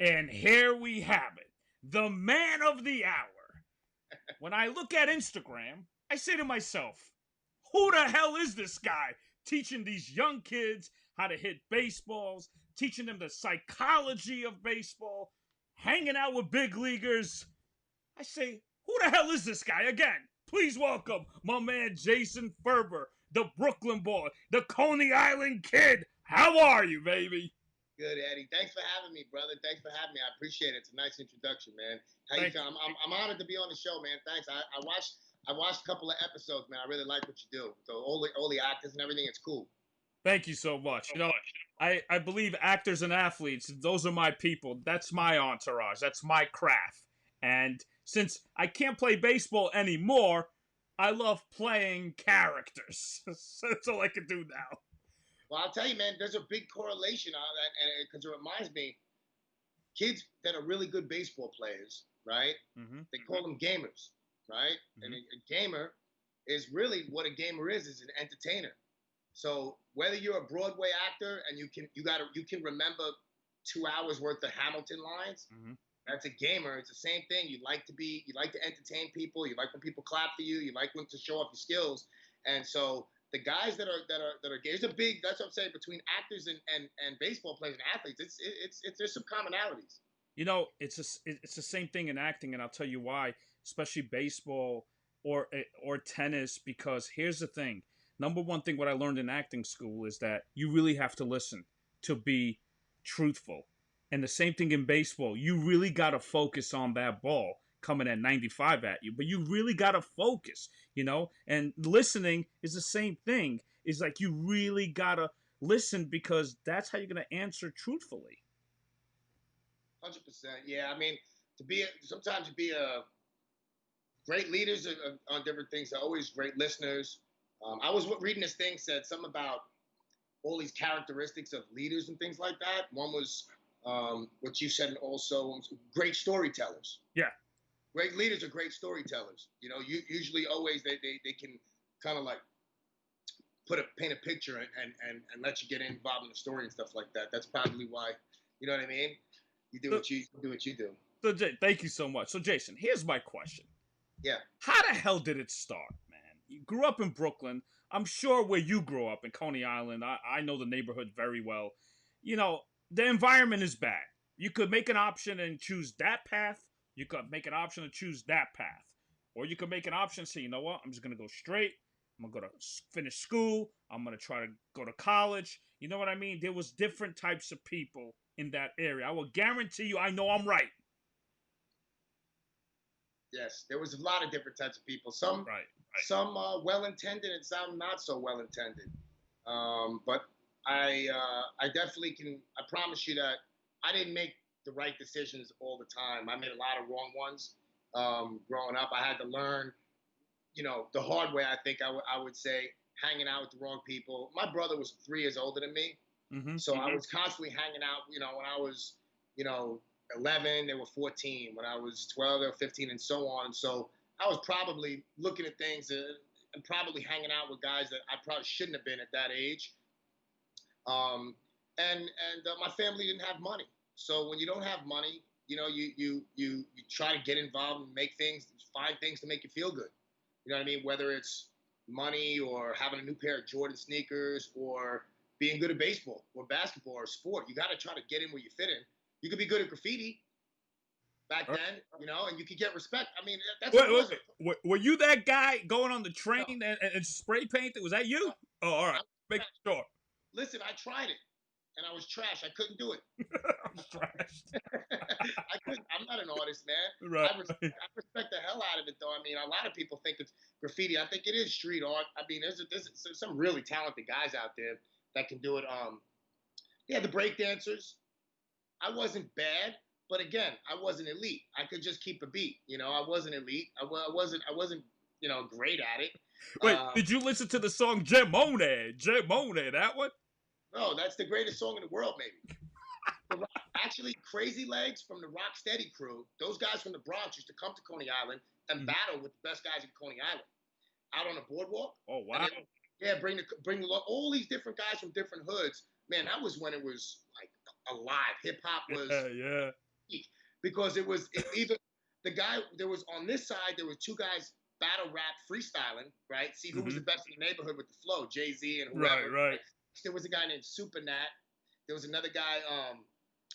And here we have it, the man of the hour. When I look at Instagram, I say to myself, who the hell is this guy teaching these young kids how to hit baseballs, teaching them the psychology of baseball, hanging out with big leaguers? I say, who the hell is this guy again? Please welcome my man Jason Ferber, the Brooklyn boy, the Coney Island kid. How are you, baby? Good, Eddie. Thanks for having me, brother. Thanks for having me. I appreciate it. It's a nice introduction, man. How you Thank feel? you. I'm honored to be on the show, man. Thanks. I watched a couple of episodes, man. I really like what you do. So all the actors and everything, it's cool. Thank you so much. I believe actors and athletes, those are my people. That's my entourage. That's my craft. And since I can't play baseball anymore, I love playing characters. So that's all I can do now. Well, I'll tell you, man. There's a big correlation on that, and because it reminds me, kids that are really good baseball players, right? Mm-hmm. They call them gamers, right? Mm-hmm. And a gamer is really what a gamer is an entertainer. So whether you're a Broadway actor and you can remember 2 hours worth of Hamilton lines, Mm-hmm. that's a gamer. It's the same thing. You like to entertain people. You like when people clap for you. You like when to show off your skills. And so the guys that are there's a big, that's what I'm saying, between actors and baseball players and athletes. It's there's some commonalities. It's the same thing in acting, and I'll tell you why. Especially baseball or tennis, because here's the thing. Number one thing, what I learned in acting school is that you really have to listen to be truthful. And the same thing in baseball. You really got to focus on that ball coming at 95 at you, but you really got to focus. And listening is the same thing. It's like you really got to listen because that's how you're going to answer truthfully. 100%. Yeah, I mean, sometimes to be a great leaders on different things. They're always great listeners. I was reading this thing said something about all these characteristics of leaders and things like that. One was what you said, and also great storytellers. Yeah. Great leaders are great storytellers. Usually always they can kind of like paint a picture and let you get involved in the story and stuff like that. That's probably why, you know what I mean? You do So, what you do. Thank you so much. So, Jason, here's my question. Yeah. How the hell did it start, man? You grew up in Brooklyn. I'm sure where you grew up in Coney Island, I know the neighborhood very well. The environment is bad. You could make an option and choose that path. You could make an option and choose that path. Or you could make an option and say, you know what, I'm just going to go straight. I'm going to go to finish school. I'm going to try to go to college. You know what I mean? There was different types of people in that area. I will guarantee you I know I'm right. Yes, there was a lot of different types of people. Some Right. some well intended and some not so well intended. But I definitely can. I promise you that I didn't make the right decisions all the time. I made a lot of wrong ones growing up. I had to learn, the hard way. I think I would say hanging out with the wrong people. My brother was 3 years older than me, Mm-hmm. so I was constantly hanging out. When I was, you know, 11, they were 14. When I was 12, they were 15, and so on. So I was probably looking at things and probably hanging out with guys that I probably shouldn't have been at that age. And my family didn't have money. So when you don't have money, you try to get involved and make things, find things to make you feel good. You know what I mean? Whether it's money or having a new pair of Jordan sneakers or being good at baseball or basketball or sport, you got to try to get in where you fit in. You could be good at graffiti back then, and you could get respect. I mean, that's what it was. Were you that guy going on the train No, and spray painting? Was that you? no, Oh, all right. I, Make sure. listen, I tried it and I was trash. I couldn't do it. I'm trashed. I couldn't. I'm not an artist, man. Right. I respect the hell out of it, though. I mean, a lot of people think it's graffiti. I think it is street art. I mean, there's some really talented guys out there that can do it. Yeah, the break dancers. I wasn't bad, but again, I wasn't elite. I could just keep a beat. I wasn't elite. I wasn't great at it. Wait, did you listen to the song Gemone? Gemone, that one? No, that's the greatest song in the world, maybe. Actually, Crazy Legs from the Rocksteady crew, those guys from the Bronx used to come to Coney Island and battle with the best guys in Coney Island out on the boardwalk. Oh, wow. Yeah, bring all these different guys from different hoods. Man, that was when it was like alive. Hip hop was Yeah. because either the guy there was on this side there were two guys battle rap freestyling, right? See who was the best in the neighborhood with the flow, Jay-Z and whoever. Right. There was a guy named Super Nat. There was another guy.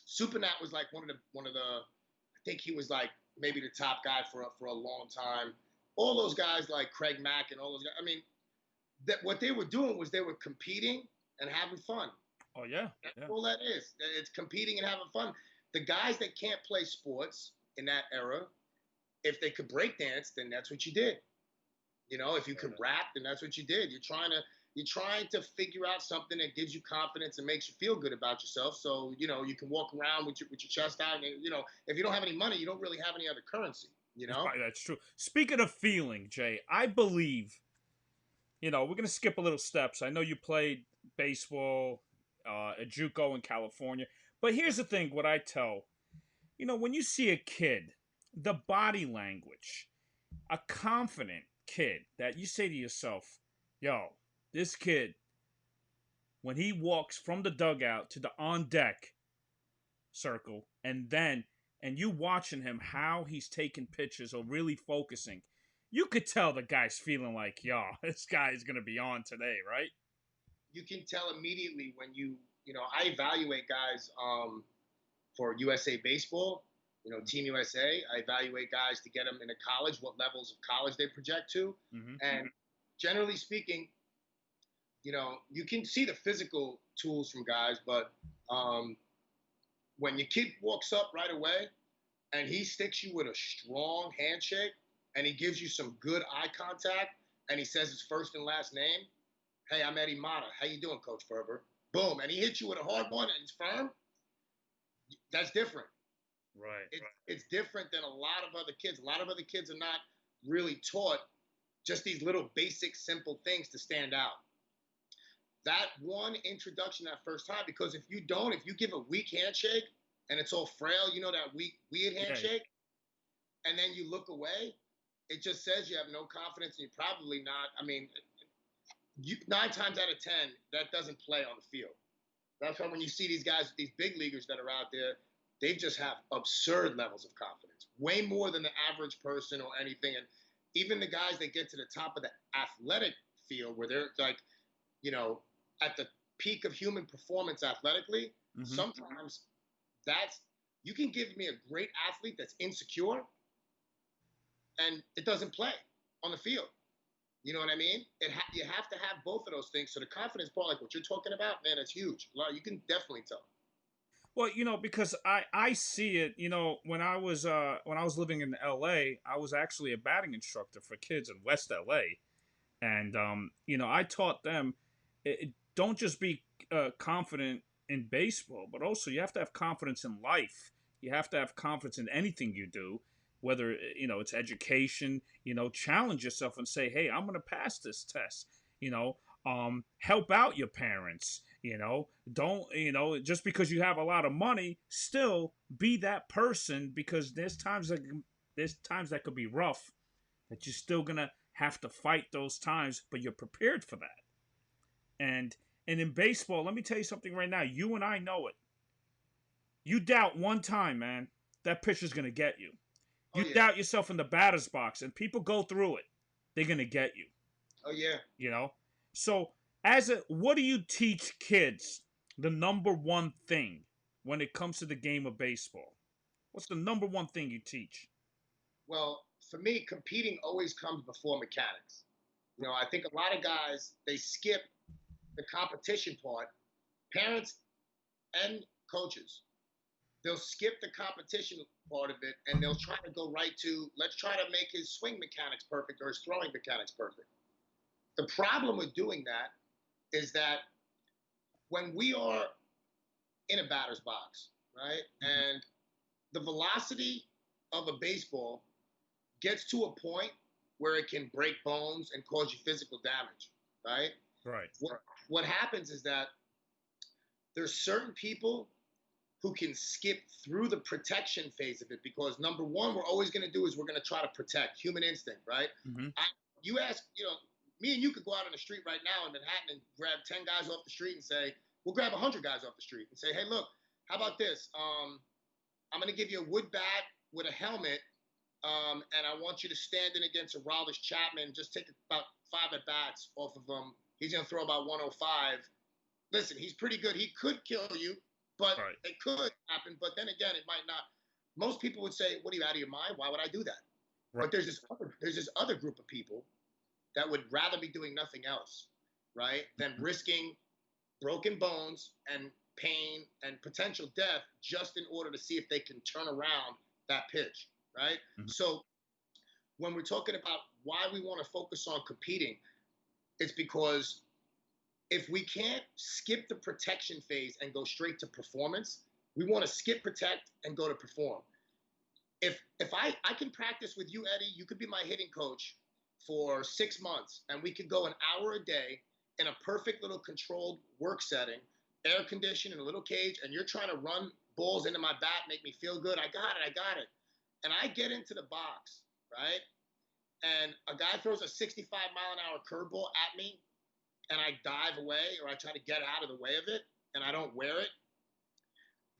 Super Nat was like one of the. I think he was like maybe the top guy for a long time. All those guys like Craig Mack and all those guys. I mean, that what they were doing was they were competing and having fun. Oh yeah. That's all that is. It's competing and having fun. The guys that can't play sports in that era, if they could break dance, then that's what you did. You know, if you could rap, then that's what you did. You're trying to figure out something that gives you confidence and makes you feel good about yourself. So, you know, you can walk around with your chest out. And, you know, if you don't have any money, you don't really have any other currency, you know? That's true. Speaking of feeling, Jay, I believe, you know, we're going to skip a little steps. I know you played baseball at JUCO in California. But here's the thing, what I tell, you know, when you see a kid, the body language, a confident kid that you say to yourself, yo, this kid, when he walks from the dugout to the on deck circle, and you watching him, how he's taking pictures or really focusing, you could tell the guy's feeling like, yo, this guy is going to be on today, right? You can tell immediately when you know, I evaluate guys for USA Baseball, you know, Team USA. I evaluate guys to get them into college, what levels of college they project to. And generally speaking, you know, you can see the physical tools from guys, but when your kid walks up right away and he sticks you with a strong handshake and he gives you some good eye contact and he says his first and last name, hey, I'm Eddie Mata. How you doing, Coach Ferber? Boom. And he hits you with a hard one and it's firm. That's different. Right. It's different than a lot of other kids. A lot of other kids are not really taught just these little basic, simple things to stand out. That one introduction that first time, because if you give a weak handshake and it's all frail, you know, that weird handshake, and then you look away, it just says you have no confidence and you're probably not. I mean, 9 times out of 10, that doesn't play on the field. That's why when you see these guys, these big leaguers that are out there, they just have absurd levels of confidence, way more than the average person or anything. And even the guys that get to the top of the athletic field where they're like, you know, at the peak of human performance athletically, sometimes you can give me a great athlete that's insecure and it doesn't play on the field. You know what I mean? You have to have both of those things. So the confidence part, like what you're talking about, man, it's huge. You can definitely tell. Well, you know, because I see it, you know, when I was living in LA, I was actually a batting instructor for kids in West LA. And, you know, I taught them, don't just be confident in baseball, but also you have to have confidence in life. You have to have confidence in anything you do, whether, you know, it's education, you know, challenge yourself and say, hey, I'm going to pass this test, you know, help out your parents, you know, don't, you know, just because you have a lot of money, still be that person, because there's times that could be rough, that you're still going to have to fight those times, but you're prepared for that. And in baseball, let me tell you something right now. You and I know it. You doubt one time, man, that pitcher's going to get you. You doubt yourself in the batter's box, and people go through it. They're going to get you. Oh, yeah. You know? So, what do you teach kids the number one thing when it comes to the game of baseball? What's the number one thing you teach? Well, for me, competing always comes before mechanics. You know, I think a lot of guys, they skip the competition part. Parents and coaches, they'll skip the competition part of it and they'll try to go right to, let's try to make his swing mechanics perfect or his throwing mechanics perfect. The problem with doing that is that when we are in a batter's box, right, and the velocity of a baseball gets to a point where it can break bones and cause you physical damage, right? Right. What happens is that there's certain people who can skip through the protection phase of it because, number one, we're always going to do is we're going to try to protect human instinct, right? You ask, you know, me and you could go out on the street right now in Manhattan and grab 10 guys off the street and say, we'll grab 100 guys off the street and say, hey, look, how about this? I'm going to give you a wood bat with a helmet, and I want you to stand in against a Aroldis Chapman. Just take about 5 at bats off of him. He's going to throw about 105. Listen, he's pretty good. He could kill you, but it could happen. But then again, it might not. Most people would say, "What, are you out of your mind? Why would I do that?" Right. But there's this other group of people that would rather be doing nothing else, right, than risking broken bones and pain and potential death just in order to see if they can turn around that pitch, right? Mm-hmm. So when we're talking about why we want to focus on competing, it's because if we can't skip the protection phase and go straight to performance, we want to skip protect and go to perform. If I can practice with you, Eddie, you could be my hitting coach for 6 months, and we could go an hour a day in a perfect little controlled work setting, air conditioned in a little cage, and you're trying to run balls into my bat, make me feel good. I got it. And I get into the box, right? And a guy throws a 65-mile-an-hour curveball at me, and I dive away, or I try to get out of the way of it, and I don't wear it.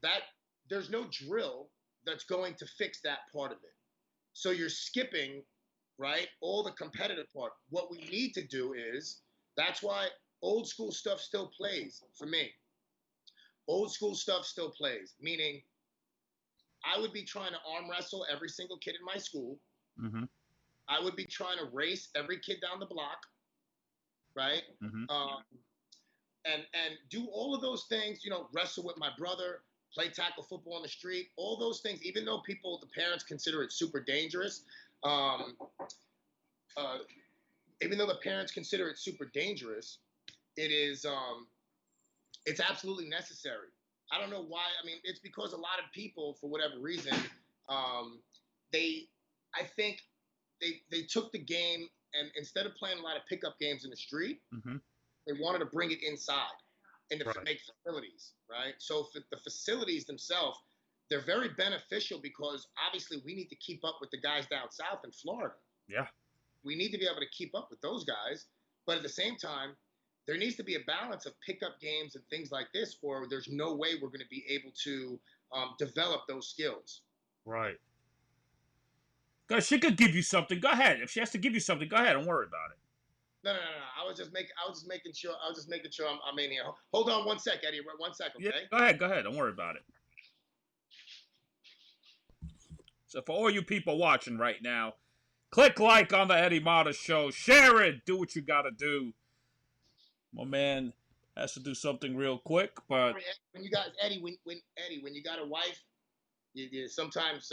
That there's no drill that's going to fix that part of it. So you're skipping, right, all the competitive part. What we need to do is, that's why old school stuff still plays for me. Old school stuff still plays, meaning I would be trying to arm wrestle every single kid in my school. Mm-hmm. I would be trying to race every kid down the block, right? Mm-hmm. And do all of those things, wrestle with my brother, play tackle football on the street, all those things, even though the parents consider it super dangerous, even though the parents consider it super dangerous, it is, it's absolutely necessary. I don't know why. I mean, it's because a lot of people, for whatever reason, I think they took the game, and instead of playing a lot of pickup games in the street, mm-hmm. they wanted to bring it inside and to make facilities, right? So for the facilities themselves, they're very beneficial because obviously we need to keep up with the guys down south in Florida. Yeah. We need to be able to keep up with those guys, but at the same time, there needs to be a balance of pickup games and things like this, or there's no way we're going to be able to develop those skills. Right. Because she could give you something. Go ahead. If she has to give you something, go ahead. Don't worry about it. No. I was just making sure I'm in here. Hold on 1 sec, Eddie. 1 sec, okay? Yeah, go ahead. Don't worry about it. So for all you people watching right now, click like on the Eddie Mata Show. Share it. Do what you got to do. My man has to do something real quick, but when you guys, Eddie, when you got a wife, you sometimes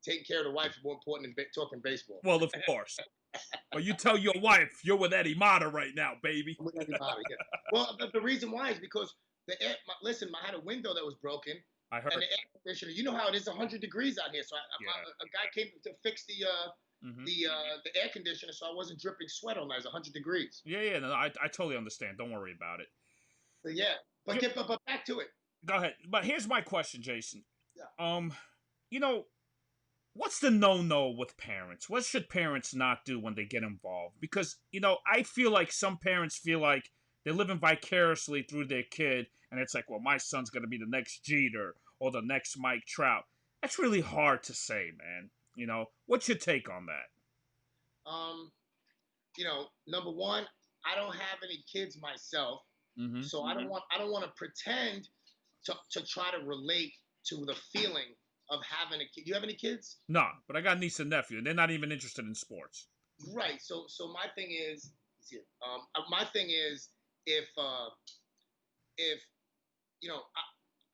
taking care of the wife is more important than talking baseball. Well, of course. But you tell your wife you're with Eddie Mata right now, baby. With Eddie Mata, yeah. Well, the reason why is because listen, I had a window that was broken. I heard. And the air conditioner, you know how it is 100 degrees out here. So a guy came to fix the air conditioner, so I wasn't dripping sweat on that. It's 100 degrees. Yeah. No, I totally understand. Don't worry about it. So, yeah, but back to it. Go ahead. But here's my question, Jason. Yeah. What's the no-no with parents? What should parents not do when they get involved? Because I feel like some parents feel like they're living vicariously through their kid, and it's like, well, my son's gonna be the next Jeter or the next Mike Trout. That's really hard to say, man. What's your take on that? Number one, I don't have any kids myself, mm-hmm. so I don't want to pretend to try to relate to the feeling of having a kid. Do you have any kids? No, but I got a niece and nephew, and they're not even interested in sports. Right. So my thing is, if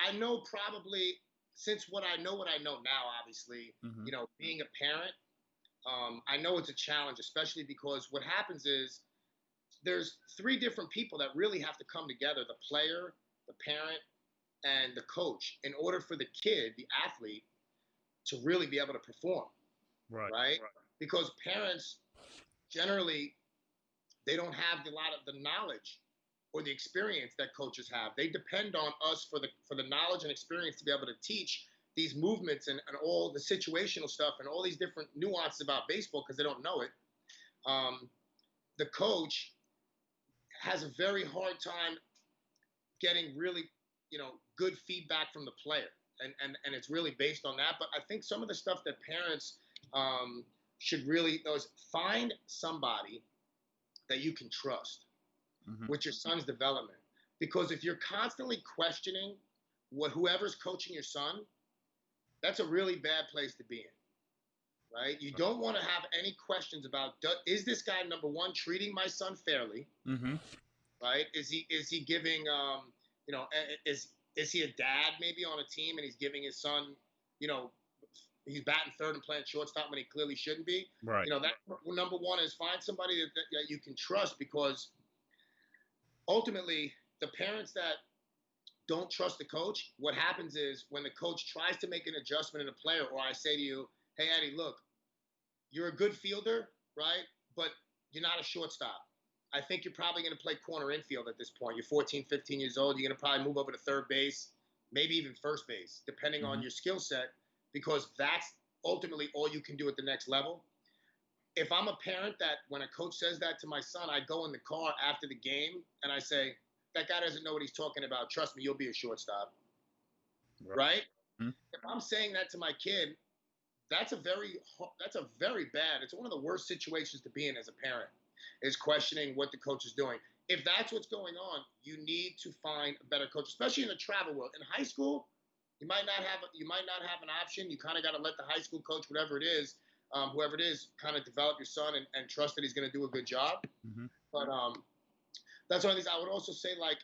I know probably, since what I know now, obviously, mm-hmm. Being a parent, I know it's a challenge, especially because what happens is there's 3 different people that really have to come together: the player, the parent, and the coach, in order for the kid, the athlete, to really be able to perform. Right? Because parents, generally, they don't have a lot of the knowledge or the experience that coaches have. They depend on us for the knowledge and experience to be able to teach these movements and all the situational stuff and all these different nuances about baseball, because they don't know it. The coach has a very hard time getting really, good feedback from the player. and it's really based on that. But I think some of the stuff that parents should really is find somebody that you can trust Hmm. with your son's development. Because if you're constantly questioning whoever's coaching your son, that's a really bad place to be in, right? You don't want to have any questions about is this guy, number one, treating my son fairly, Hmm. right? Is he giving is he a dad maybe on a team and he's giving his son, you know, he's batting third and playing shortstop when he clearly shouldn't be. Right. That number one is find somebody that you can trust, because ultimately the parents that don't trust the coach, what happens is when the coach tries to make an adjustment in a player, or I say to you, hey, Eddie, look, you're a good fielder, right? But you're not a shortstop. I think you're probably going to play corner infield at this point. You're 14, 15 years old. You're going to probably move over to third base, maybe even first base, depending on Hmm. your skill set, because that's ultimately all you can do at the next level. If I'm a parent that when a coach says that to my son, I go in the car after the game and I say, that guy doesn't know what he's talking about. Trust me, you'll be a shortstop, Right. right? Mhm. If I'm saying that to my kid, that's a very bad. It's one of the worst situations to be in as a parent, is questioning what the coach is doing. If that's what's going on, you need to find a better coach, especially in the travel world. In high school, you might not have an option. You kind of got to let the high school coach, whatever it is, whoever it is, kind of develop your son and trust that he's going to do a good job. Hmm. But that's one of these. I would also say, like,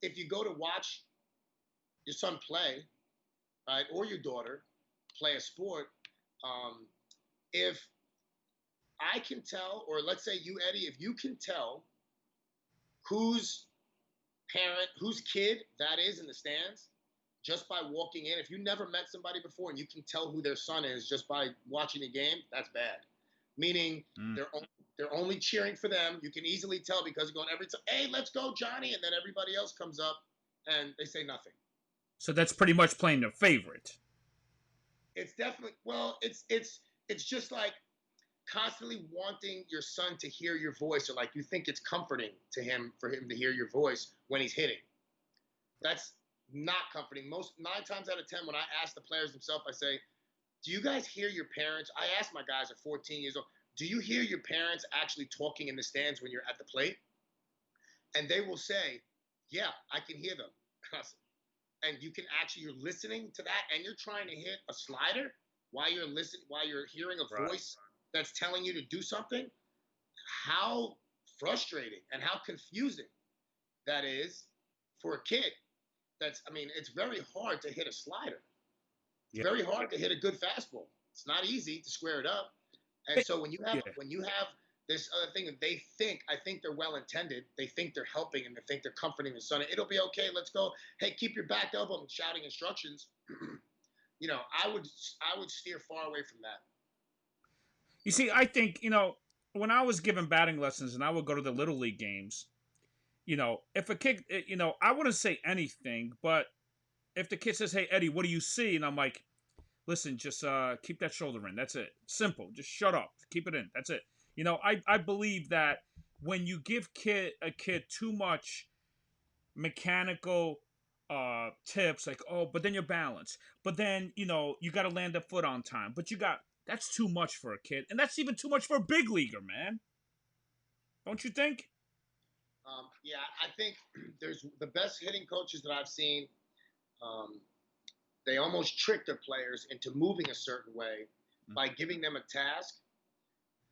if you go to watch your son play, right, or your daughter play a sport, um, if I can tell, or let's say you, Eddie, if you can tell whose whose kid that is in the stands just by walking in, if you never met somebody before and you can tell who their son is just by watching the game, that's bad. Meaning Mm. they're only cheering for them. You can easily tell because they're going every time, hey, let's go, Johnny, and then everybody else comes up and they say nothing. So that's pretty much playing the favorite. It's definitely it's just like constantly wanting your son to hear your voice, or like you think it's comforting to him for him to hear your voice when he's hitting. That's not comforting. Most 9 times out of 10, when I ask the players themselves, I say, "Do you guys hear your parents?" I ask my guys at 14 years old, "Do you hear your parents actually talking in the stands when you're at the plate?" And they will say, "Yeah, I can hear them." And you can actually you're listening to that, and you're trying to hit a slider while you're hearing a Right. voice that's telling you to do something. How frustrating and how confusing that is for a kid. It's very hard to hit a slider. It's Yeah. very hard to hit a good fastball. It's not easy to square it up. And so Yeah. when you have this other thing that I think they're well intended. They think they're helping and they think they're comforting the son. It'll be okay. Let's go. Hey, keep your back elbow and shouting instructions. I would steer far away from that. You see, I think, when I was given batting lessons and I would go to the little league games, if a kid, I wouldn't say anything, but if the kid says, "Hey, Eddie, what do you see?" and I'm like, "Listen, just keep that shoulder in. That's it. Simple. Just shut up. Keep it in. That's it." I believe that when you give a kid too much mechanical tips, like, "Oh, but then your balance, but then you got to land the foot on time, but that's too much for a kid, and that's even too much for a big leaguer, man. Don't you think? Yeah, I think there's the best hitting coaches that I've seen. Um, they almost trick their players into moving a certain way by giving them a task.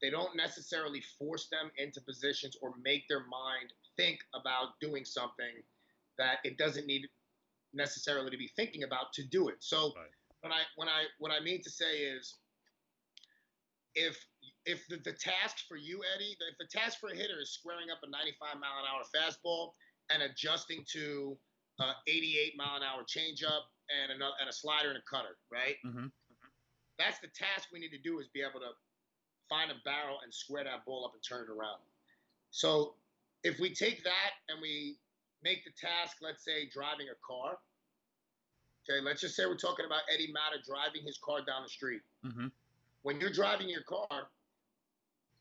They don't necessarily force them into positions or make their mind think about doing something that it doesn't need necessarily to be thinking about to do it. So Right. what I mean to say is if the task for you, Eddie, if the task for a hitter is squaring up a 95-mile-an-hour fastball and adjusting to 88-mile-an-hour changeup and a slider and a cutter, right? Mm-hmm. That's the task we need to do, is be able to find a barrel and square that ball up and turn it around. So if we take that and we make the task, let's say driving a car. Okay, let's just say we're talking about Eddie Matta driving his car down the street. Mm-hmm. When you're driving your car,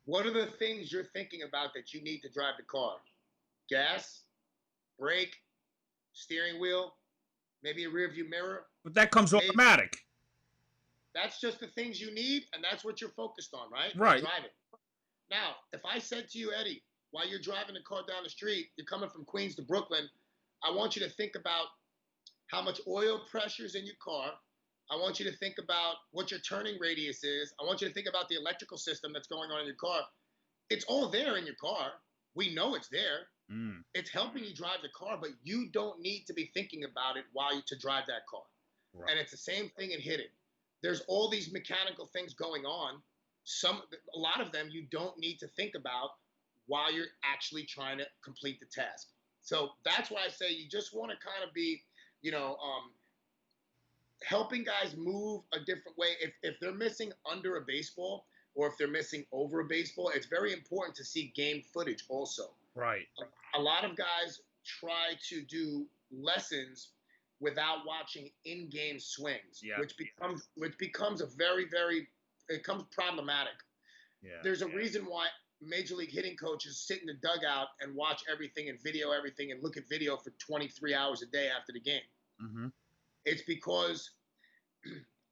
what are the things you're thinking about that you need to drive the car? Gas, brake, steering wheel, maybe a rear view mirror. But that comes Maybe automatic. that's just the things you need, and that's what you're focused on, right? Right. Driving. Now, if I said to you, Eddie, while you're driving the car down the street, you're coming from Queens to Brooklyn, I want you to think about how much oil pressure is in your car. I want you to think about what your turning radius is. I want you to think about the electrical system that's going on in your car. It's all there in your car. We know it's there. Mm. It's helping you drive the car, but you don't need to be thinking about it while you to drive that car. Right. And it's the same thing in hitting. There's all these mechanical things going on. A lot of them you don't need to think about while you're actually trying to complete the task. So that's why I say you just want to kind of be, you know, helping guys move a different way. If they're missing under a baseball or if they're missing over a baseball, it's very important to see game footage also. Right. A lot of guys try to do lessons without watching in-game swings, Yeah. which becomes a very, very, it becomes problematic. Yeah. There's a reason why major league hitting coaches sit in the dugout and watch everything and video everything and look at video for 23 hours a day after the game. Mm-hmm. It's because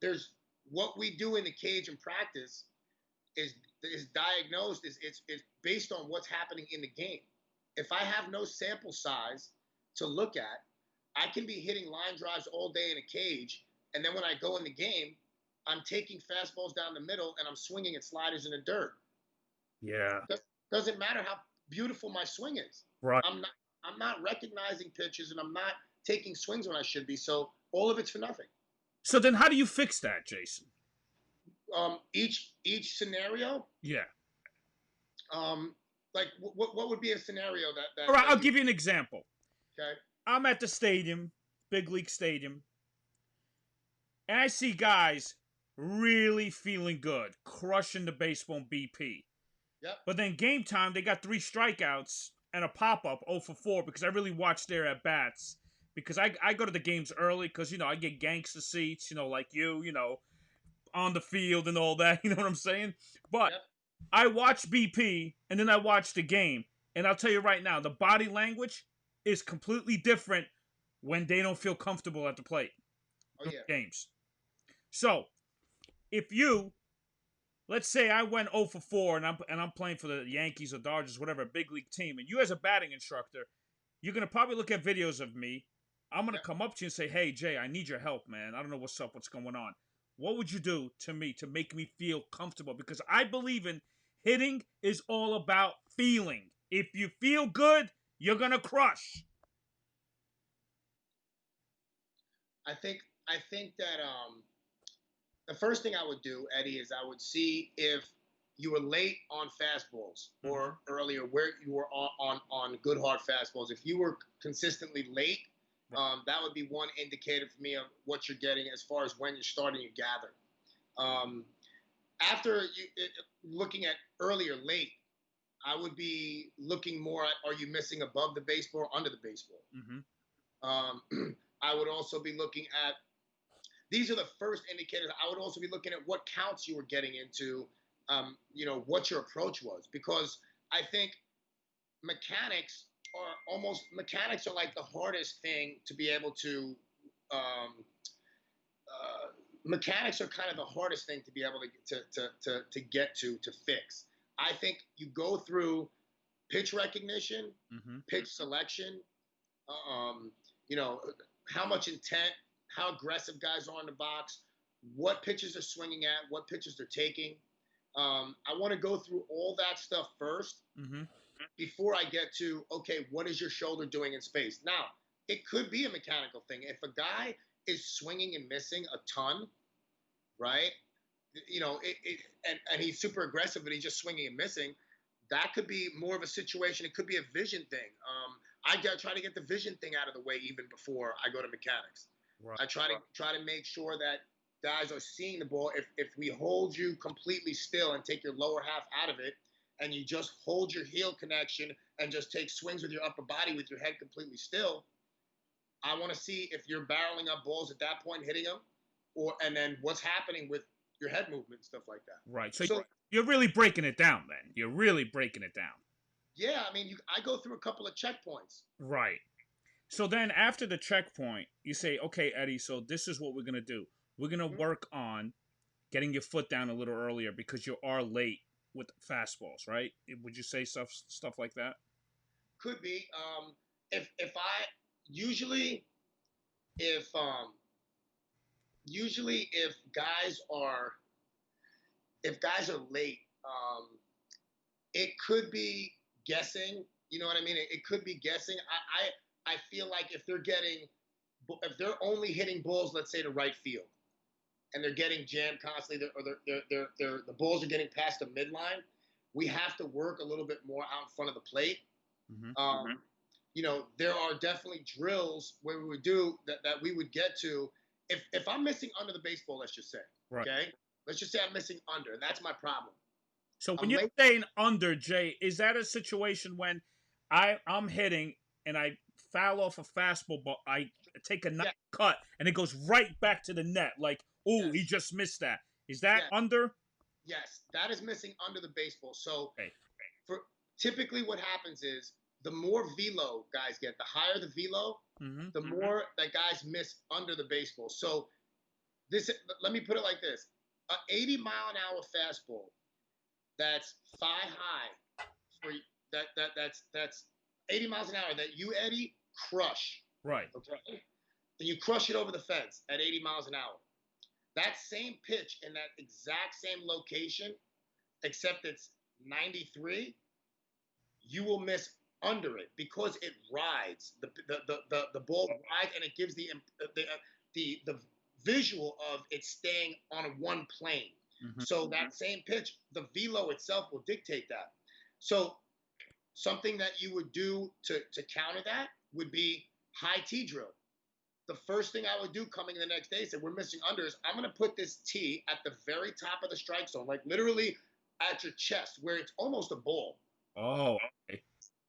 there's what we do in the cage in practice is diagnosed it's based on what's happening in the game. If I have no sample size to look at, I can be hitting line drives all day in a cage, and then when I go in the game, I'm taking fastballs down the middle and I'm swinging at sliders in the dirt. Yeah. Doesn't matter how beautiful my swing is. Right. I'm not recognizing pitches and I'm not taking swings when I should be. So all of it's for nothing. So then, how do you fix that, Jason? Each scenario. Yeah. Like what would be a scenario that All right, I'll give you an example. Okay. I'm at the stadium, big league stadium, and I see guys really feeling good, crushing the baseball in BP. Yep. But then game time, they got 3 strikeouts and a pop-up 0 for 4 because I really watch their at-bats. Because I go to the games early because, I get gangster seats, like you, on the field and all that, you know what I'm saying? But Yep. I watch BP and then I watch the game. And I'll tell you right now, the body language is completely different when they don't feel comfortable at the plate. Oh, yeah. Games. So, if you, let's say I went 0 for 4 and I'm playing for the Yankees or Dodgers, whatever, a big league team, and you as a batting instructor, you're going to probably look at videos of me. I'm going to come up to you and say, hey, Jay, I need your help, man. I don't know what's up, what's going on. What would you do to me to make me feel comfortable? Because I believe in hitting is all about feeling. If you feel good, you're going to crush. I think that the first thing I would do, Eddie, is I would see if you were late on fastballs or earlier where you were on good hard fastballs. If you were consistently late, that would be one indicator for me of what you're getting as far as when you're starting to gather. After looking at earlier late, I would be looking more at, are you missing above the baseball or under the baseball? Mm-hmm. I would also be looking at, these are the first indicators. I would also be looking at what counts you were getting into, what your approach was. Because I think mechanics are like the hardest thing to be able to, mechanics are kind of the hardest thing to be able to get to fix. I think you go through pitch recognition, pitch selection, how much intent, how aggressive guys are in the box, what pitches they're swinging at, what pitches they're taking. I want to go through all that stuff first before I get to, okay, what is your shoulder doing in space? Now, it could be a mechanical thing. If a guy is swinging and missing a ton, right, and he's super aggressive, but he's just swinging and missing, that could be more of a situation. It could be a vision thing. I try to get the vision thing out of the way even before I go to mechanics. Right. I try to make sure that guys are seeing the ball. If we hold you completely still and take your lower half out of it, and you just hold your heel connection and just take swings with your upper body with your head completely still, I want to see if you're barreling up balls at that point, hitting them, and then what's happening with your head movement and stuff like that. Right. So you're really breaking it down then. Yeah, I mean, I go through a couple of checkpoints. Right. So then after the checkpoint, you say, okay, Eddie, so this is what we're going to do. We're going to Mhm. work on getting your foot down a little earlier because you are late with fastballs, right? Would you say stuff like that? Could be. If I usually if usually if guys are late, it could be guessing. You know what I mean? It could be guessing. I feel like if they're only hitting balls, let's say to right field, and they're getting jammed constantly, or the balls are getting past the midline, we have to work a little bit more out in front of the plate. Mm-hmm. You know, there are definitely drills where we would do that we would get to. If I'm missing under the baseball, let's just say, Right. okay, let's just say I'm missing under, and that's my problem. So when I'm you're late. saying under, Jay, is that a situation when I'm hitting and I foul off a fastball, but I take a nice Yeah, cut and it goes right back to the net? Like, oh, he yes, just missed that. Is that yes, under? yes. That is missing under the baseball. So Okay. for typically what happens is the more velo guys get, the higher the velo, Mm-hmm. the more that guys miss under the baseball. So this, let me put it like this: an 80-mile-an-hour fastball that's thigh high for that's 80 miles an hour that you, Eddie, crush. Right. Okay, and you crush it over the fence at 80 miles an hour. That same pitch in that exact same location, except it's 93, you will miss under it because it rides. The ball rides, and it gives the visual of it staying on a one plane. Mm-hmm. So that same pitch, the velo itself will dictate that. So something that you would do to counter that would be high T drill. The first thing I would do coming the next day, said we're missing unders. I'm going to put this T at the very top of the strike zone, like literally at your chest, where it's almost a ball. Oh, okay.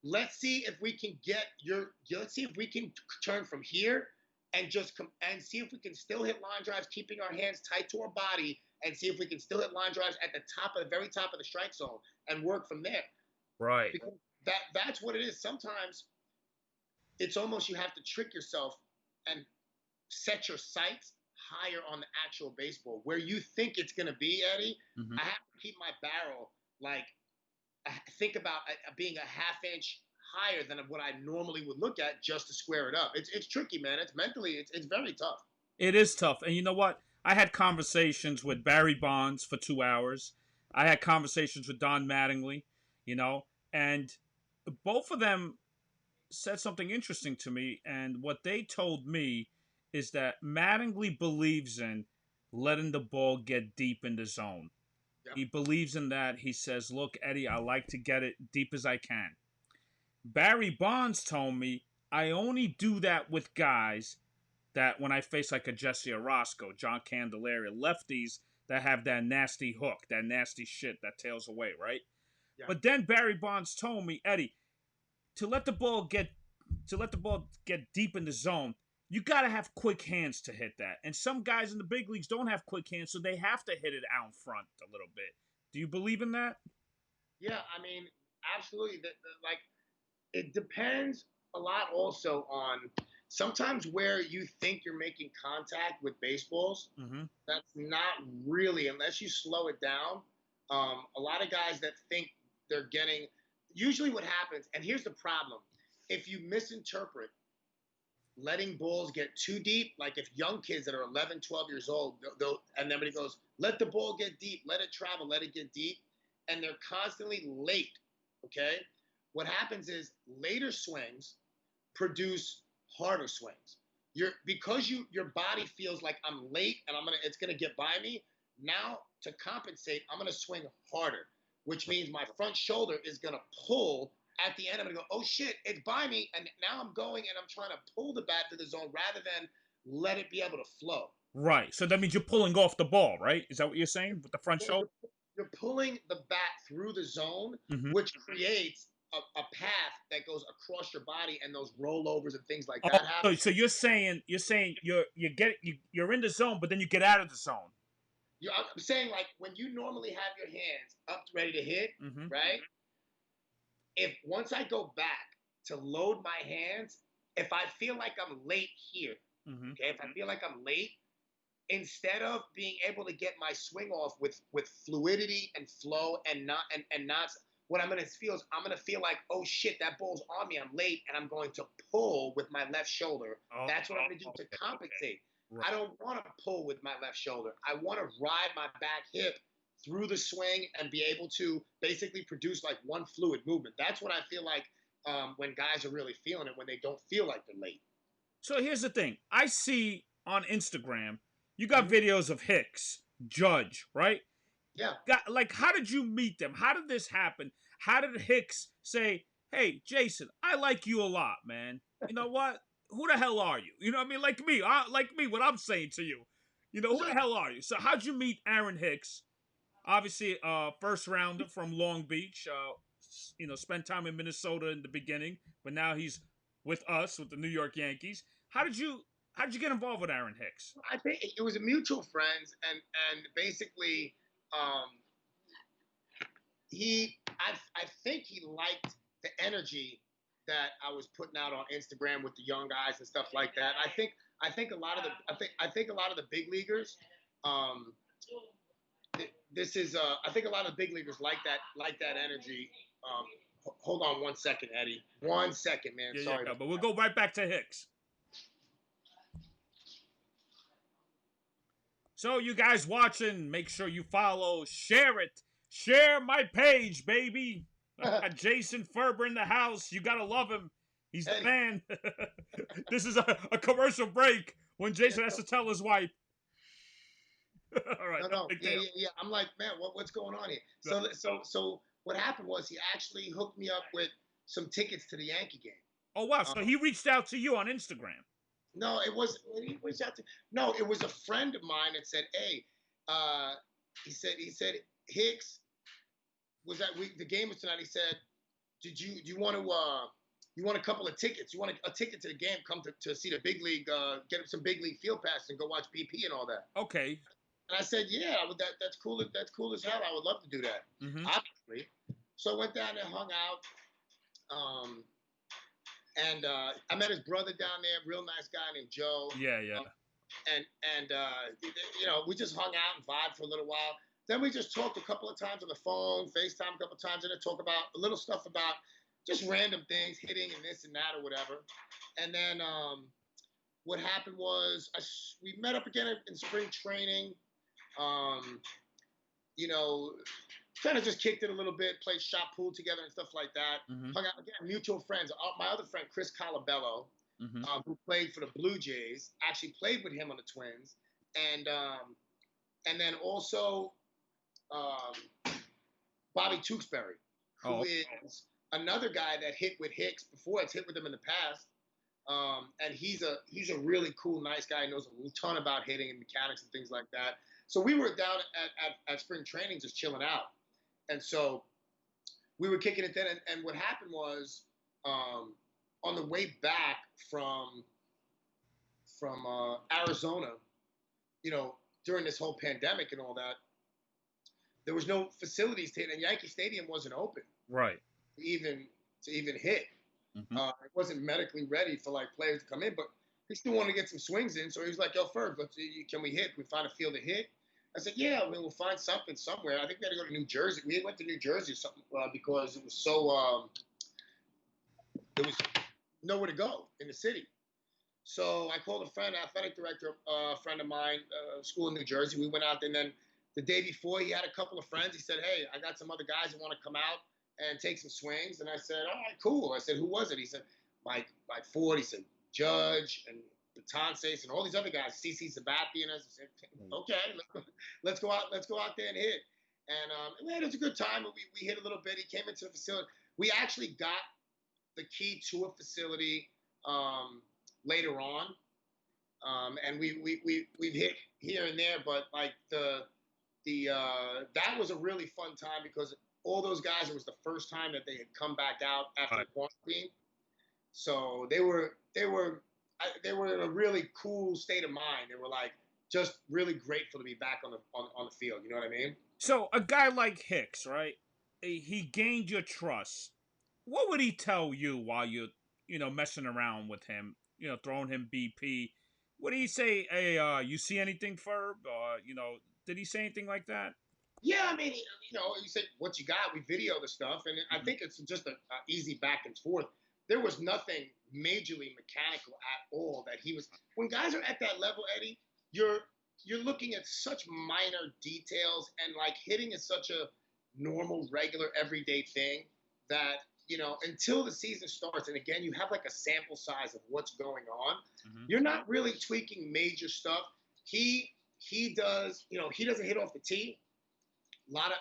Let's see if we can get your. Let's see if we can turn from here and just come and see if we can still hit line drives, keeping our hands tight to our body, and see if we can still hit line drives at the very top of the strike zone, and work from there. Right. Because that's what it is. Sometimes it's almost you have to trick yourself and set your sights higher on the actual baseball where you think it's going to be, Eddie. Mm-hmm. I have to keep my barrel like I think about being a half inch higher than what I normally would look at just to square it up. It's tricky, man. It's mentally it's very tough. It is tough. And you know what? I had conversations with Barry Bonds for 2 hours. I had conversations with Don Mattingly, you know, and both of them said something interesting to me. And what they told me is that Mattingly believes in letting the ball get deep in the zone. Yep. He believes in that. He says, look, Eddie, I like to get it deep as I can. Barry Bonds told me I only do that with guys that when I face like a Jesse Orosco, John Candelaria, lefties that have that nasty hook, that nasty shit that tails away, right? Yeah. But then Barry Bonds told me, Eddie, to let the ball get deep in the zone, you gotta have quick hands to hit that. And some guys in the big leagues don't have quick hands, so they have to hit it out in front a little bit. Do you believe in that? Yeah, I mean, absolutely. Like, it depends a lot also on sometimes where you think you're making contact with baseballs. Mm-hmm. That's not really, unless you slow it down. A lot of guys that think they're getting, usually what happens, and here's the problem: if you misinterpret letting balls get too deep, like if young kids that are 11, 12 years old, and everybody goes, let the ball get deep, let it travel, let it get deep, and they're constantly late, okay? What happens is later swings produce harder swings. Because your body feels like I'm late and it's gonna get by me. Now to compensate, I'm gonna swing harder, which means my front shoulder is gonna pull at the end. I'm gonna go, oh shit, it's by me, and now I'm going and I'm trying to pull the bat to the zone rather than let it be able to flow. Right. So that means you're pulling off the ball, right? Is that what you're saying with the front shoulder? You're pulling the bat through the zone, Mm-hmm. which creates a path that goes across your body, and those rollovers and things like that happen. So you're saying you're in the zone, but then you get out of the zone. I'm saying, like, when you normally have your hands up ready to hit, Mm-hmm. right? If once I go back to load my hands, if I feel like I'm late here, Mm-hmm. okay, if I feel like I'm late, instead of being able to get my swing off with fluidity and flow and not what I'm gonna feel is I'm gonna feel like, oh shit, that ball's on me, I'm late, and I'm going to pull with my left shoulder. Oh, That's what I'm gonna do to okay. compensate. Right. I don't want to pull with my left shoulder. I want to ride my back hip through the swing and be able to basically produce like one fluid movement. That's what I feel like when guys are really feeling it when they don't feel like they're late. So here's the thing. I see on Instagram, you got Mhm. videos of Hicks, Judge, right? Yeah. Like, how did you meet them? How did this happen? How did Hicks say, "Hey, Jason, I like you a lot, man. You know what? Who the hell are you? You know what I mean? Like me. What I'm saying to you. You know, who the hell are you?" So how'd you meet Aaron Hicks? Obviously, first rounder from Long Beach. Spent time in Minnesota in the beginning, but now he's with us with the New York Yankees. How did you get involved with Aaron Hicks? I think it was a mutual friends, and basically, um, I think he liked the energy that I was putting out on Instagram with the young guys and stuff like that. I think a lot of the I think a lot of the big leaguers, um, this is I think a lot of the big leaguers like that energy. Hold on 1 second, Eddie. 1 second, man. Yeah, Sorry. yeah. But we'll go right back to Hicks. So you guys watching, make sure you follow, share it, share my page, baby. I got Jason Ferber in the house. You gotta love him. He's the Eddie, man. This is a commercial break when Jason has to tell his wife. All right, no no, big yeah, deal. yeah, yeah. I'm like, man, what's going on here? No. So what happened was he actually hooked me up with some tickets to the Yankee game. Oh wow, so Um, he reached out to you on Instagram. no, it was he was out to, no, it was a friend of mine that said, hey, uh, he said Hicks was at the game was tonight. He said, do you want to you want a couple of tickets? You want a ticket to the game? Come to see the big league, get some big league field passes and go watch BP and all that. Okay. And I said, yeah, that's cool. That's cool as hell. I would love to do that. Mm-hmm. Obviously. So I went down there, hung out, and I met his brother down there, real nice guy named Joe. Yeah, yeah. And we just hung out and vibed for a little while. Then we just talked a couple of times on the phone, FaceTime a couple of times, and then talk about a little stuff about just random things, hitting and this and that or whatever. And then what happened was we met up again in spring training. Um, you know, kind of just kicked it a little bit, played shot pool together and stuff like that. Mm-hmm. Hung out again, mutual friends. My other friend, Chris Colabello, Mm-hmm. who played for the Blue Jays, actually played with him on the Twins, and then also Bobby Tewksbury, who is another guy that hit with Hicks before. It's hit with him in the past. And he's a really cool, nice guy. He knows a ton about hitting and mechanics and things like that. So we were down at spring training just chilling out. And so we were kicking it then. And what happened was on the way back from Arizona, during this whole pandemic and all that, there was no facilities to hit, and Yankee Stadium wasn't open. Right. To even hit. Mm-hmm. It wasn't medically ready for like players to come in, but he still wanted to get some swings in. So he was like, "Yo, Ferb, can we hit? Can we find a field to hit?" I said, "Yeah, we'll find something somewhere." I think we had to go to New Jersey. We went to New Jersey or something because it was so there was nowhere to go in the city. So I called a friend, athletic director, a friend of mine, school in New Jersey. We went out there, and then the day before, he had a couple of friends. He said, "Hey, I got some other guys that want to come out and take some swings." And I said, "All right, cool." I said, "Who was it?" He said, Mike Ford. He said, Judge and Betances and all these other guys, CC Sabathia. I said, "Okay, let's go out there and hit." And we had a good time. We hit a little bit. He came into the facility. We actually got the key to a facility later on, and we've hit here and there. But like that was a really fun time because all those guys, it was the first time that they had come back out after the quarantine. So they were in a really cool state of mind. They were like just really grateful to be back on the field. You know what I mean? So a guy like Hicks, right? He gained your trust. What would he tell you while you're messing around with him, throwing him BP. What did he say? Hey, you see anything, Ferb? Did he say anything like that? Yeah, I mean, you say what you got. We video the stuff, and I think it's just a easy back and forth. There was nothing majorly mechanical at all that he was. When guys are at that level, Eddie, you're looking at such minor details, and like hitting is such a normal, regular, everyday thing that until the season starts, and again, you have like a sample size of what's going on. You're not really tweaking major stuff. He does, he doesn't hit off the tee. A lot of,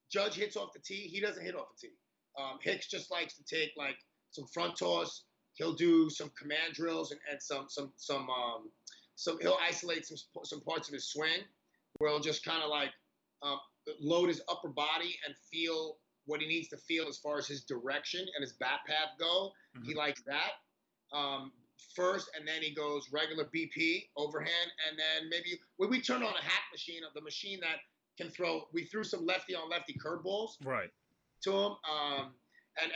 Judge hits off the tee. He doesn't hit off the tee. Hicks just likes to take like some front toss. He'll do some command drills and he'll isolate some parts of his swing where he'll just kind of like load his upper body and feel what he needs to feel as far as his direction and his bat path go. He likes that first, and then he goes regular BP overhand, and then maybe when we turn on a hack machine, of the machine that can throw. We threw some lefty on lefty curveballs to him,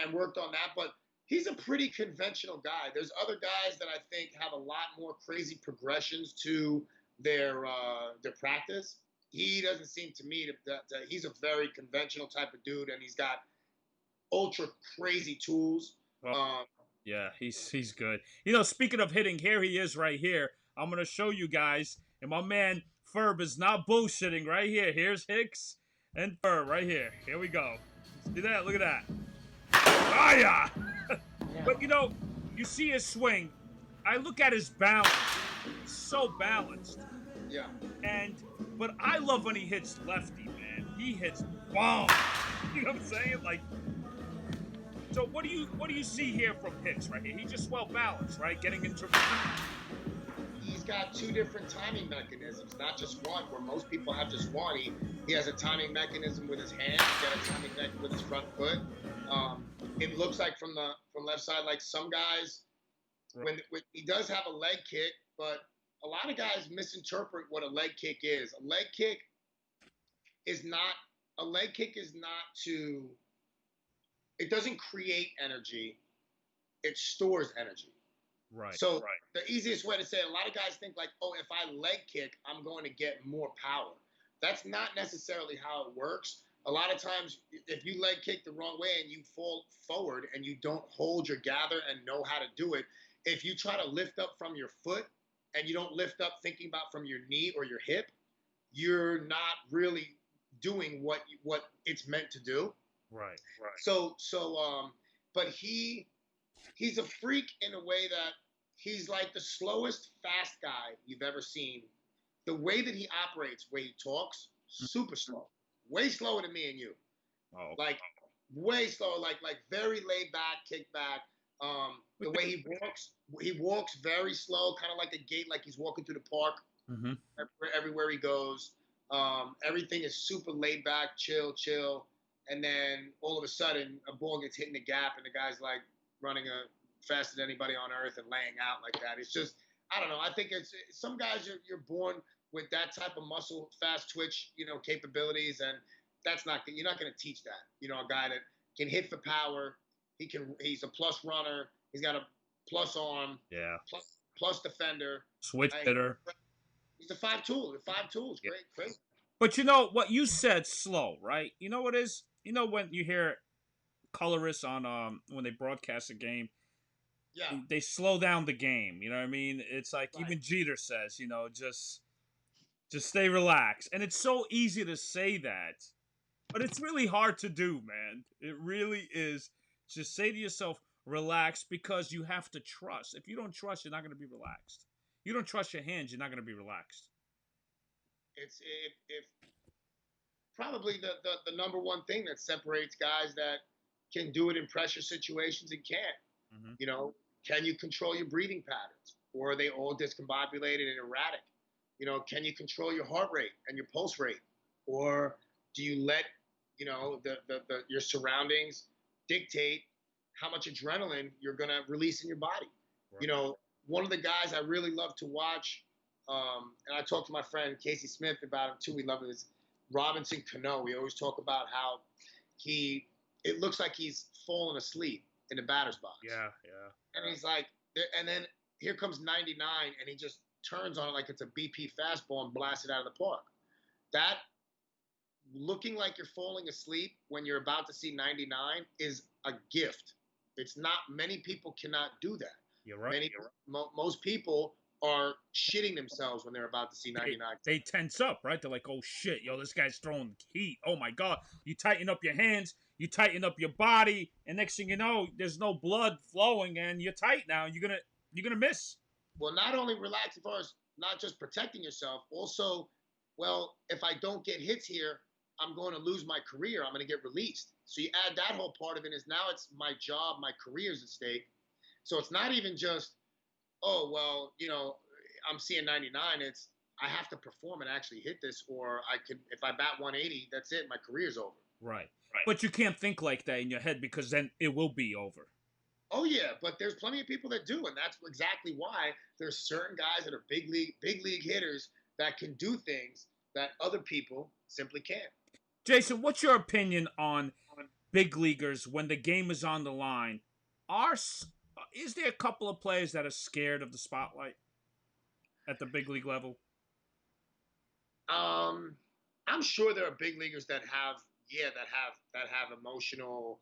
and worked on that. But he's a pretty conventional guy. There's other guys that I think have a lot more crazy progressions to their practice. He doesn't seem to me that he's a very conventional type of dude, and he's got ultra crazy tools. Yeah, he's good. Speaking of hitting, here he is right here. I'm gonna show you guys, and my man Ferb is not bullshitting right here. Here's Hicks and Ferb right here. Here we go. See that? Look at that. Ah, yeah. But you see his swing. I look at his balance. He's so balanced. Yeah. But I love when he hits lefty, man. He hits bomb. You know what I'm saying? Like, so what do you see here from Hicks right here? He's just well balanced, right? Getting into. He's got two different timing mechanisms, not just one. Where most people have just one. He has a timing mechanism with his hand. He's got a timing mechanism with his front foot. It looks like from left side, like some guys, when he does have a leg kick, but a lot of guys misinterpret what a leg kick is. A leg kick is not to. It doesn't create energy. It stores energy. Right. So the easiest way to say it, a lot of guys think like, oh, if I leg kick, I'm going to get more power. That's not necessarily how it works. A lot of times, if you leg kick the wrong way and you fall forward and you don't hold your gather and know how to do it, if you try to lift up from your foot and you don't lift up thinking about from your knee or your hip, you're not really doing what it's meant to do. Right. So, but he's a freak in a way that he's like the slowest fast guy you've ever seen. The way that he operates, way he talks, super slow, way slower than me and you. Oh. Like way slower, like very laid back, kick back. The way he walks very slow, kind of like a gait, like he's walking through the park. Everywhere he goes, everything is super laid back, chill. And then all of a sudden, a ball gets hit in the gap, and the guy's like running faster than anybody on earth and laying out like that. It's just, I don't know. I think it's some guys you're born with that type of muscle, fast twitch, capabilities, and you're not going to teach that. A guy that can hit for power. He's a plus runner. He's got a plus arm. Yeah. Plus defender. Switch hitter. He's a five tools. Yeah. Great. But what you said, slow, right? You know what is? When you hear colorists on when they broadcast a game, they slow down the game. You know what I mean? It's like even Jeter says, just stay relaxed. And it's so easy to say that, but it's really hard to do, man. It really is. Just say to yourself, relax, because you have to trust. If you don't trust, you're not going to be relaxed. You don't trust your hands, you're not going to be relaxed. It's if probably the number one thing that separates guys that can do it in pressure situations and can't. Can you control your breathing patterns, or are they all discombobulated and erratic? Can you control your heart rate and your pulse rate, or do you let your surroundings dictate how much adrenaline you're gonna release in your body? Right. One of the guys I really love to watch, and I talked to my friend Casey Smith about him too. We love him. Is Robinson Cano. We always talk about how it looks like he's fallen asleep. in the batter's box. Yeah, yeah. And he's like, and then here comes 99, and he just turns on it like it's a BP fastball and blasts it out of the park. That looking like you're falling asleep when you're about to see 99 is a gift. It's not, many people cannot do that. You're right. Most people are shitting themselves when they're about to see 99. They tense up, right? They're like, oh shit, yo, this guy's throwing heat. Oh my God. You tighten up your hands, you tighten up your body, and next thing you know, there's no blood flowing and you're tight now. You're gonna miss. Well, not only relax as far as not just protecting yourself, also, well, if I don't get hits here, I'm going to lose my career. I'm going to get released. So you add that whole part of it, is now it's my job, my career's at stake. So it's not even just, oh, well, I'm seeing 99. It's, I have to perform and actually hit this, or I could, if I bat 180, that's it. My career's over. Right. But you can't think like that in your head, because then it will be over. Oh yeah, but there's plenty of people that do, and that's exactly why there's certain guys that are big league hitters that can do things that other people simply can't. Jason, what's your opinion on big leaguers when the game is on the line? Is there a couple of players that are scared of the spotlight at the big league level? I'm sure there are big leaguers that have emotional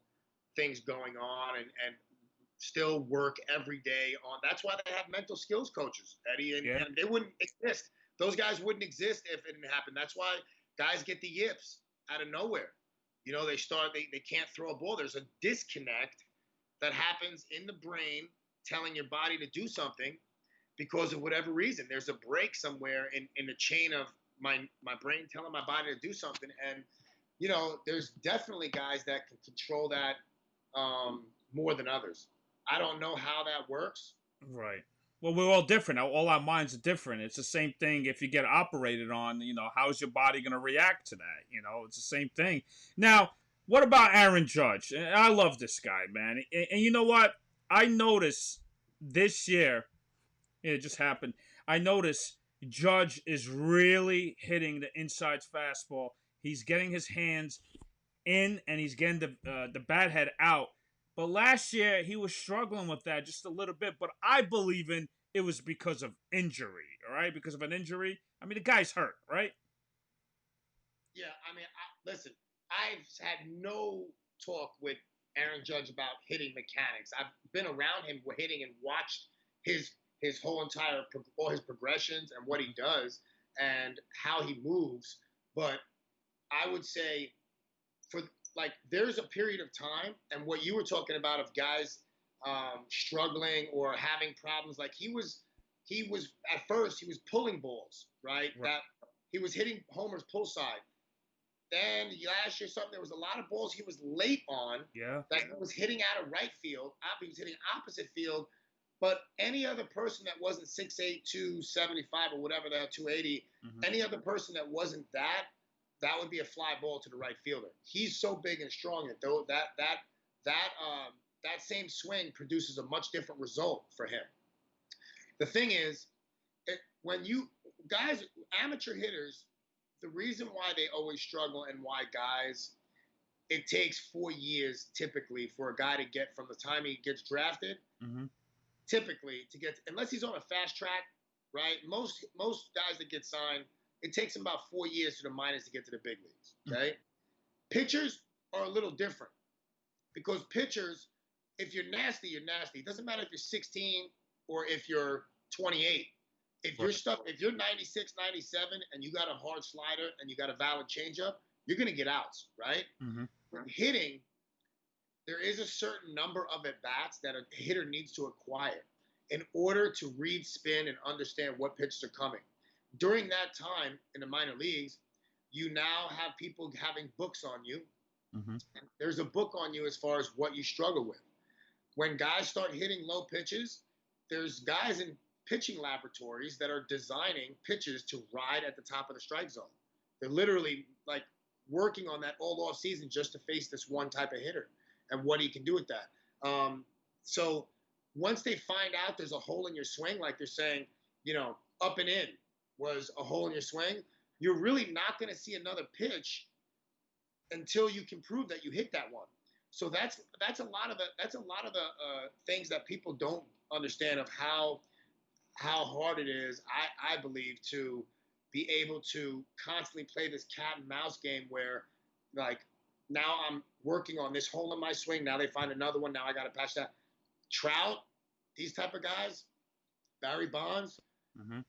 things going on and still work every day on. That's why they have mental skills coaches, Eddie, and they wouldn't exist. Those guys wouldn't exist if it didn't happen. That's why guys get the yips out of nowhere. They can't throw a ball. There's a disconnect that happens in the brain telling your body to do something because of whatever reason. There's a break somewhere in the chain of my brain telling my body to do something. And, there's definitely guys that can control that more than others. I don't know how that works. Right. Well, we're all different. All our minds are different. It's the same thing if you get operated on, how's your body going to react to that? It's the same thing. Now, what about Aaron Judge? I love this guy, man. And you know what? I noticed this year, it just happened, I noticed Judge is really hitting the inside fastball. He's getting his hands in and he's getting the bat head out. But last year, he was struggling with that just a little bit. But I believe it was because of injury, all right? Because of an injury. I mean, the guy's hurt, right? Yeah, listen, I've had no talk with Aaron Judge about hitting mechanics. I've been around him hitting and watched his whole entire, all his progressions and what he does and how he moves. But I would say there's a period of time, and what you were talking about of guys struggling or having problems, like he was at first he was pulling balls, right? That he was hitting homers pull side. Then last year there was a lot of balls he was late on. Yeah. That he was hitting out of right field. He was hitting opposite field. But any other person that wasn't 6'8", 275 or whatever, that 280, any other person that wasn't that would be a fly ball to the right fielder. He's so big and strong that though that same swing produces a much different result for him. The thing is, when you guys, amateur hitters, the reason why they always struggle and why guys, it takes 4 years typically for a guy to get from the time he gets drafted, typically to get, unless he's on a fast track, right? Most guys that get signed, it takes them about 4 years to the minors to get to the big leagues, okay? Pitchers are a little different because pitchers, if you're nasty, you're nasty. It doesn't matter if you're 16 or if you're 28. If you're 96, 97 and you got a hard slider and you got a valid changeup, you're going to get outs, right? When hitting, there is a certain number of at-bats that a hitter needs to acquire in order to read spin and understand what pitches are coming. During that time in the minor leagues, you now have people having books on you. There's a book on you as far as what you struggle with. When guys start hitting low pitches, there's guys in pitching laboratories that are designing pitches to ride at the top of the strike zone. They're literally like working on that all off season just to face this one type of hitter and what he can do with that. So once they find out there's a hole in your swing, like they're saying, up and in was a hole in your swing, you're really not going to see another pitch until you can prove that you hit that one. So that's a lot of the things that people don't understand of how hard it is. I believe to be able to constantly play this cat and mouse game where, like, now I'm working on this hole in my swing. Now they find another one. Now I got to patch that. Trout, these type of guys, Barry Bonds, Hmm.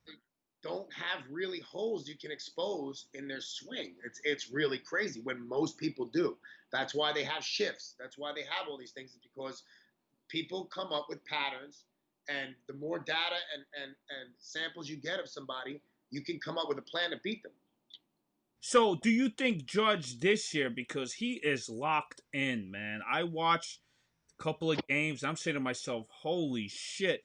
don't have really holes you can expose in their swing. It's really crazy when most people do. That's why they have shifts. That's why they have all these things, is because people come up with patterns, and the more data and samples you get of somebody, you can come up with a plan to beat them. So, do you think Judge this year, because he is locked in, man? I watched a couple of games. I'm saying to myself, "Holy shit!"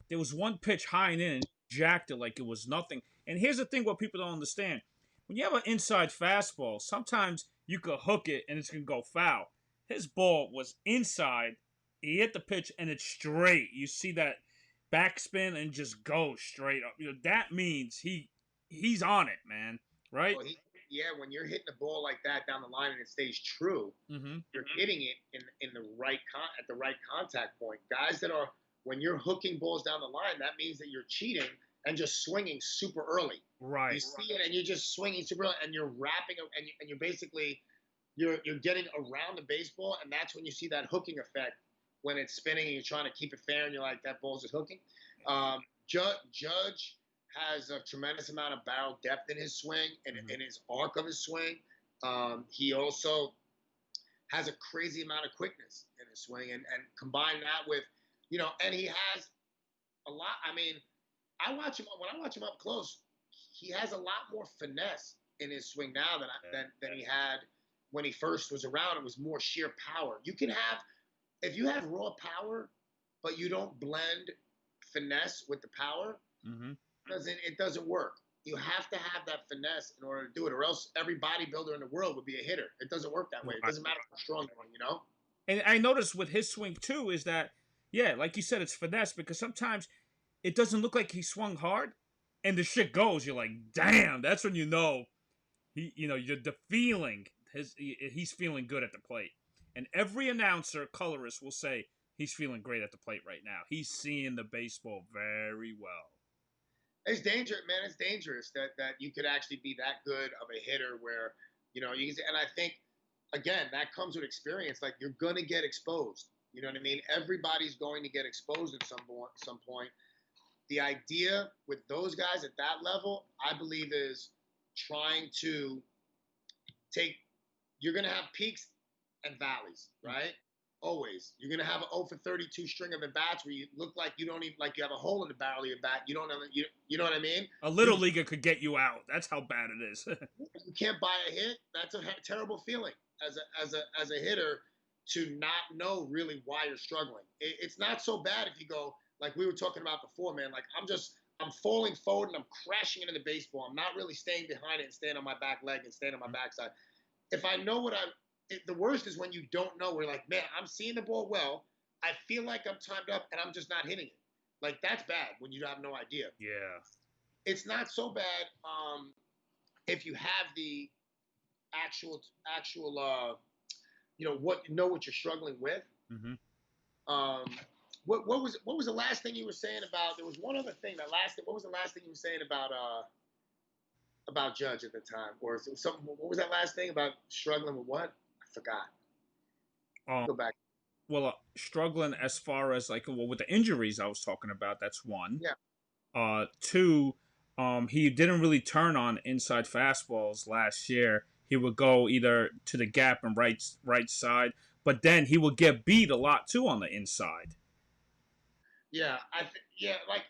There was one pitch high and in, and he jacked it like it was nothing. And here's the thing: what people don't understand, when you have an inside fastball, sometimes you could hook it and it's gonna go foul. His ball was inside. He hit the pitch and it's straight. You see that backspin and just go straight up. That means he's on it, man. Right? Well, yeah, when you're hitting the ball like that down the line and it stays true, Mm-hmm. you're hitting it in the at the right contact point. Guys that are when you're hooking balls down the line, that means that you're cheating and just swinging super early. You Right. see it and you're just swinging super early, and you're wrapping and you're basically you're getting around the baseball, and that's when you see that hooking effect when it's spinning and you're trying to keep it fair and you're like, that ball's just hooking. Judge has a tremendous amount of barrel depth in his swing and Mm-hmm. in his arc of his swing. He also has a crazy amount of quickness in his swing, and combine that with, and he has a lot. I mean, when I watch him up close. He has a lot more finesse in his swing now than he had when he first was around. It was more sheer power. You can have if you have raw power, but you don't blend finesse with the power, Mm-hmm. it doesn't work. You have to have that finesse in order to do it, or else every bodybuilder in the world would be a hitter. It doesn't work that way. It Right. doesn't matter how strong you are. And I noticed with his swing too is that, yeah, like you said, it's finesse because sometimes it doesn't look like he swung hard, and the shit goes. You're like, damn, that's when you know you're the feeling he's feeling good at the plate. And every announcer, colorist will say he's feeling great at the plate right now. He's seeing the baseball very well. It's dangerous, man. It's dangerous that you could actually be that good of a hitter where, you can. And I think, again, that comes with experience. Like, you're gonna get exposed. You know what I mean? Everybody's going to get exposed at some point. The idea with those guys at that level, I believe, is trying to take. You're gonna have peaks and valleys, right? Always. You're gonna have an 0 for 32 string of at bats where you look like you don't even like you have a hole in the barrel of your bat. You don't know you know what I mean? A little leaguer could get you out. That's how bad it is. You can't buy a hit. That's a terrible feeling as a hitter to not know really why you're struggling. It's not so bad if you go like we were talking about before, man. Like I'm falling forward and I'm crashing into the baseball. I'm not really staying behind it and staying on my back leg and staying on my backside. If I know the worst is when you don't know. We're like, man, I'm seeing the ball well. I feel like I'm timed up and I'm just not hitting it. Like, that's bad when you have no idea. Yeah. It's not so bad if you have the actual what you're struggling with. Mm-hmm. Um, what was the last thing you were saying about? There was one other thing. What was the last thing you were saying about Judge at the time, or something? What was that last thing about struggling with what? I forgot. Um, Go back. well, struggling as far as like with the injuries I was talking about. That's one. Yeah. Two, he didn't really turn on inside fastballs last year. He would go either to the gap and right side, but then he would get beat a lot too on the inside. Yeah, like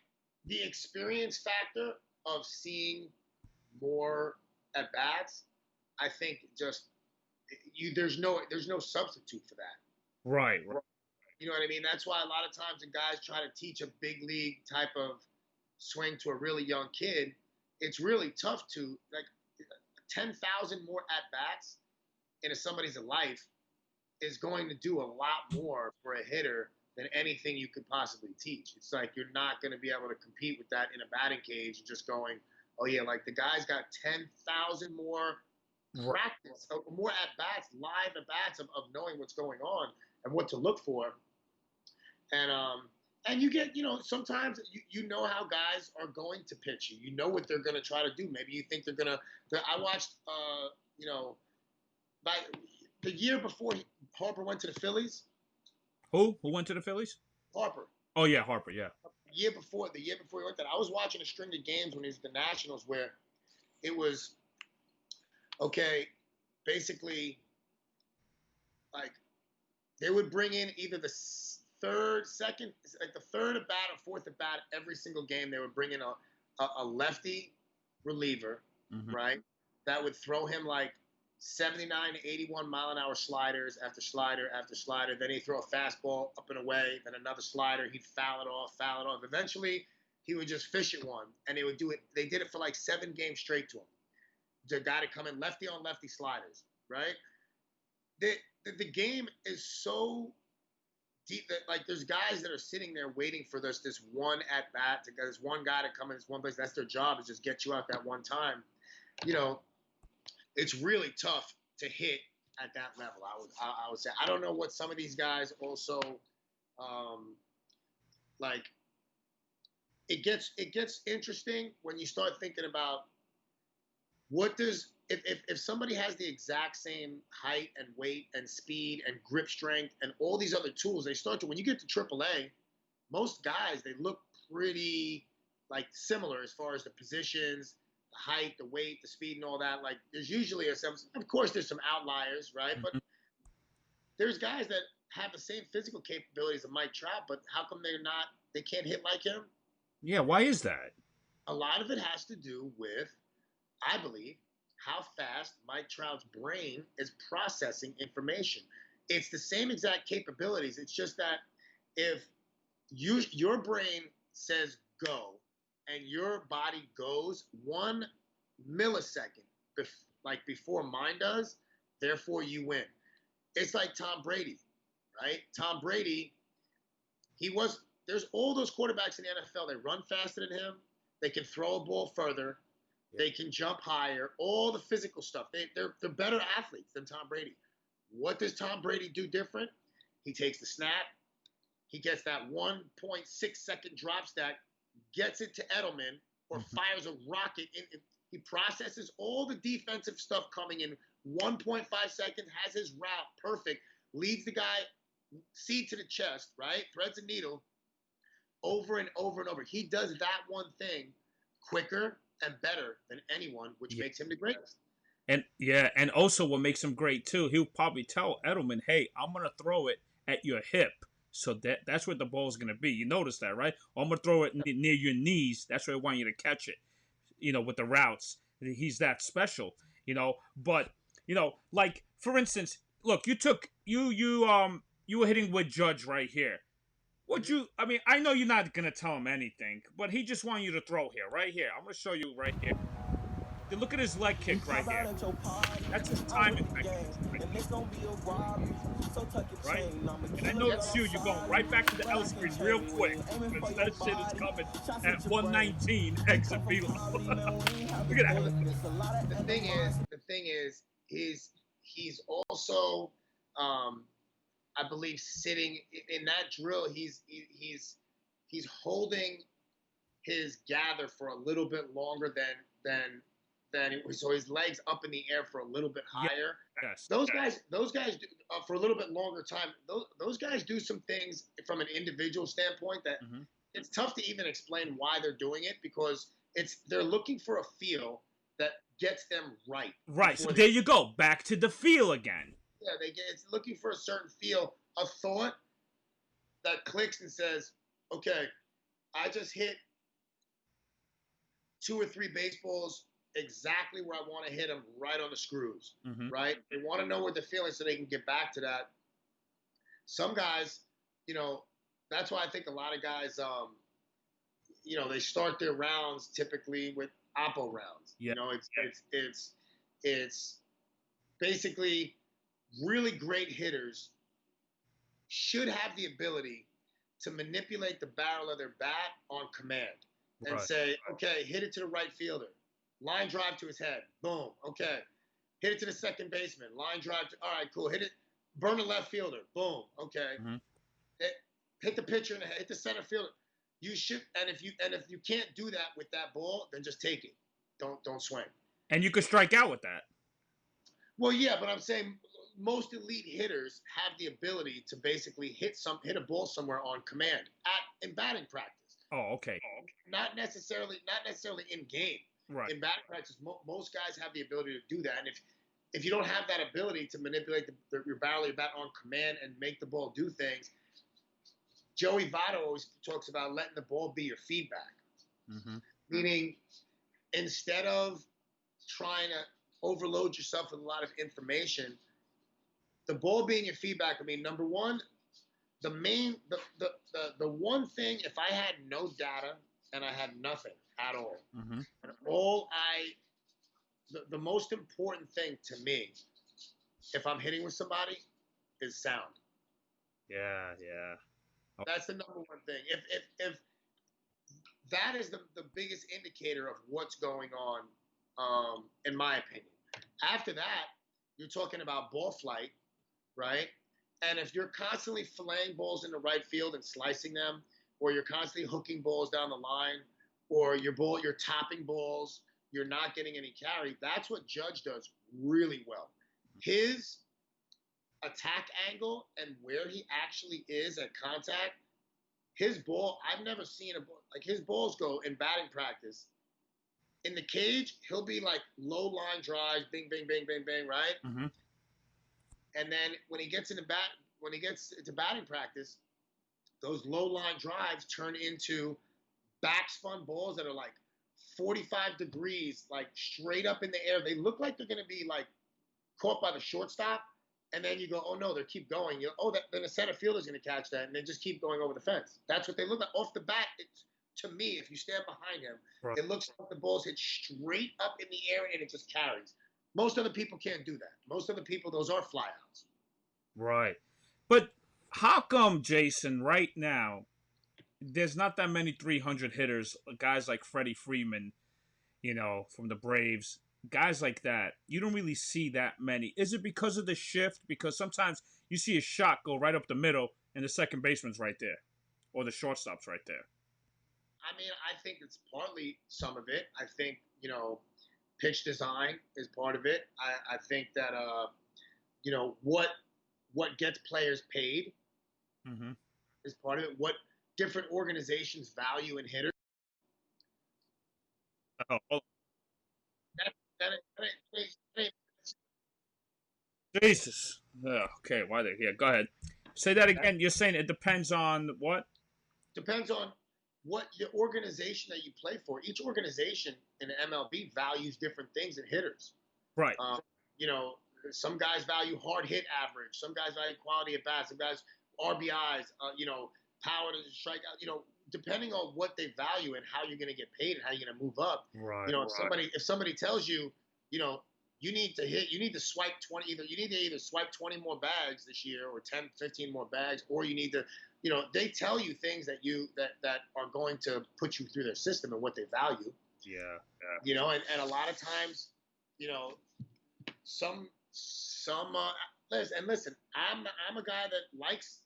the experience factor of seeing more at bats. I think just there's no substitute for that. Right. Right. You know what I mean? That's why a lot of times when guys try to teach a big league type of swing to a really young kid, it's really tough to like 10,000 more at bats in somebody's life is going to do a lot more for a hitter than anything you could possibly teach. It's like you're not going to be able to compete with that in a batting cage, just going, oh yeah, like the guy's got 10,000 more Right. practice, more at bats, live at bats of knowing what's going on and what to look for. And and you get, sometimes you know how guys are going to pitch you. You know what they're going to try to do. Maybe you think they're going to. I watched, you know, by the year before Harper went to the Phillies. Who went to the Phillies? Harper. Oh yeah, Harper. Yeah. The year before he went there, I was watching a string of games when he was at the Nationals where it was okay. Basically, like they would bring in either the third at bat or fourth at bat every single game. They would bring in a lefty reliever, Mm-hmm. right? That would throw him like 79 to 81 mile an hour sliders after slider after slider. Then he'd throw a fastball up and away, then another slider. He'd foul it off, foul it off. Eventually, he would just fish at one, and they would do it. They did it for like 7 games straight to him. The guy to come in lefty on lefty sliders, right? The game is so deep that like there's guys that are sitting there waiting for this one at bat to get this one guy to come in this one place. That's their job, is just get you out that one time. You know, it's really tough to hit at that level. I would say. I don't know what some of these guys also like. It gets interesting when you start thinking about what does if somebody has the exact same height and weight and speed and grip strength and all these other tools, they start to, when you get to AAA, most guys, they look pretty like similar as far as the positions, the height, the weight, the speed, and all that. Like there's usually of course there's some outliers, right? Mm-hmm. But there's guys that have the same physical capabilities of Mike Trout, but how come they can't hit like him? Yeah. Why is that? A lot of it has to do with, I believe, how fast Mike Trout's brain is processing information. It's the same exact capabilities. It's just that if your brain says go and your body goes 1 millisecond like before mine does, therefore you win. It's like Tom Brady, right? Tom Brady, there's all those quarterbacks in the NFL. They run faster than him. They can throw a ball further. They can jump higher, all the physical stuff. They're better athletes than Tom Brady. What does Tom Brady do different? He takes the snap. He gets that 1.6-second drop stack, gets it to Edelman, or fires a rocket. He processes all the defensive stuff coming in 1.5 seconds, has his route perfect, leads the guy seat to the chest, right? Threads a needle over and over and over. He does that one thing quicker and better than anyone, which makes him the greatest. And also what makes him great too, he'll probably tell Edelman, "Hey, I'm gonna throw it at your hip, so that's where the ball's gonna be." You notice that, right? Or I'm gonna throw it near your knees. That's where I want you to catch it. With the routes, he's that special. But like for instance, look, you were hitting with Judge right here. I mean, I know you're not gonna tell him anything, but he just wanted you to throw here, right here. I'm gonna show you right here. Look at his leg kick right here. That's his timing technique. Right? And I notice you're going right back to the L screen real quick, because that shit is coming at 119 exit velocity. Look at that. The thing is, he's also, I believe, sitting in that drill. He's holding his gather for a little bit longer than it was, so his legs up in the air for a little bit higher. Yes. Those guys do, for a little bit longer time. Those guys do some things from an individual standpoint that it's tough to even explain why they're doing it, because they're looking for a feel that gets them right. Right. So there you go. Back to the feel again. Yeah, it's looking for a certain feel, a thought that clicks and says, okay, I just hit 2 or 3 baseballs exactly where I want to hit them, right on the screws, right? They want to know what they're feeling so they can get back to that. Some guys, that's why I think a lot of guys, they start their rounds typically with oppo rounds. Yeah. It's basically really great hitters should have the ability to manipulate the barrel of their bat on command and say, okay, hit it to the right fielder. Line drive to his head. Boom. Okay. hit it to the second baseman, line drive. All right, cool. Hit it, burn the left fielder. Boom. Okay. Mm-hmm. Hit the pitcher in the head, hit the center fielder. You should, and if you can't do that with that ball, then just take it. Don't swing. And you could strike out with that. Well, yeah, but I'm saying most elite hitters have the ability to basically hit a ball somewhere on command in batting practice. Oh, okay. Not necessarily in game. Right. In batting practice, most guys have the ability to do that. And if you don't have that ability to manipulate your barrel of your bat on command and make the ball do things, Joey Votto always talks about letting the ball be your feedback. Mm-hmm. Meaning, instead of trying to overload yourself with a lot of information, the ball being your feedback. I mean, number one, the one thing, if I had no data and I had nothing at all, mm-hmm. the most important thing to me, if I'm hitting with somebody, is sound. Yeah. Oh. That's the number one thing. If that is the biggest indicator of what's going on, in my opinion. After that, you're talking about ball flight, right? And if you're constantly filleting balls in the right field and slicing them, or you're constantly hooking balls down the line, or you're topping balls, you're not getting any carry, that's what Judge does really well. His attack angle and where he actually is at contact, his ball, I've never seen a ball, like his balls go in batting practice. In the cage, he'll be like low line drives, bing, bing, bing, bing, bing, right? Mm-hmm. And then when he gets into batting practice, those low line drives turn into backspun balls that are like 45 degrees, like straight up in the air. They look like they're going to be like caught by the shortstop. And then you go, oh no, they keep going. Then the center fielder's going to catch that, and they just keep going over the fence. That's what they look like off the bat. To me, if you stand behind him, right, it looks like the ball's hit straight up in the air and it just carries. Most other people can't do that. Most other people, those are flyouts. Right. But how come, Jason, right now, there's not that many 300 hitters, guys like Freddie Freeman, from the Braves, guys like that, you don't really see that many. Is it because of the shift? Because sometimes you see a shot go right up the middle and the second baseman's right there, or the shortstop's right there. I mean, I think it's partly some of it. I think, pitch design is part of it. I think that, what gets players paid, mm-hmm, is part of it. What different organizations value in hitters. Oh. Jesus. Oh, okay, why they here? Go ahead. Say that again. You're saying it depends on what? Depends on what your organization that you play for. Each organization in the MLB values different things in hitters. Right. Some guys value hard hit average. Some guys value quality at bats. Some guys RBIs. Power to strike out. Depending on what they value and how you're going to get paid and how you're going to move up. Right. If somebody tells you, you need to swipe 20. You need to either swipe 20 more bags this year, or 10, 15 more bags, or you need to. They tell you things that are going to put you through their system and what they value. Yeah. And a lot of times, some listen, I'm a guy that likes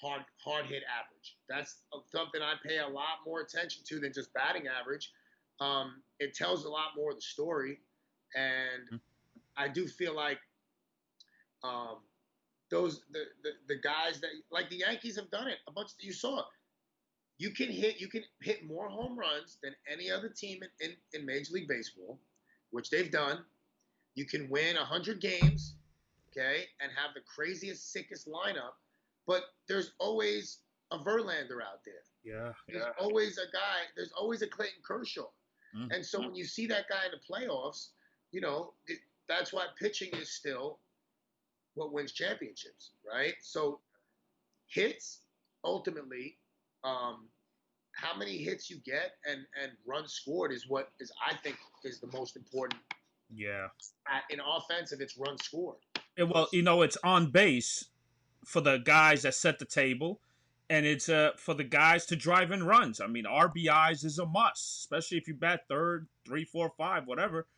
hard hit average. That's something I pay a lot more attention to than just batting average. It tells a lot more of the story, and I do feel like the guys that, like the Yankees, have done it a bunch. You saw you can hit more home runs than any other team in Major League Baseball, which they've done. You can win 100 games, okay, and have the craziest, sickest lineup, but there's always a Verlander out there. Yeah. There's always a guy. There's always a Clayton Kershaw. Mm-hmm. And so when you see that guy in the playoffs, that's why pitching is still what wins championships, right? So hits, ultimately, how many hits you get and runs scored is what is, I think, is the most important. Yeah. In offensive, it's runs scored. Well, it's on base for the guys that set the table, and it's for the guys to drive in runs. I mean, RBIs is a must, especially if you bat third, 3, 4, 5, whatever.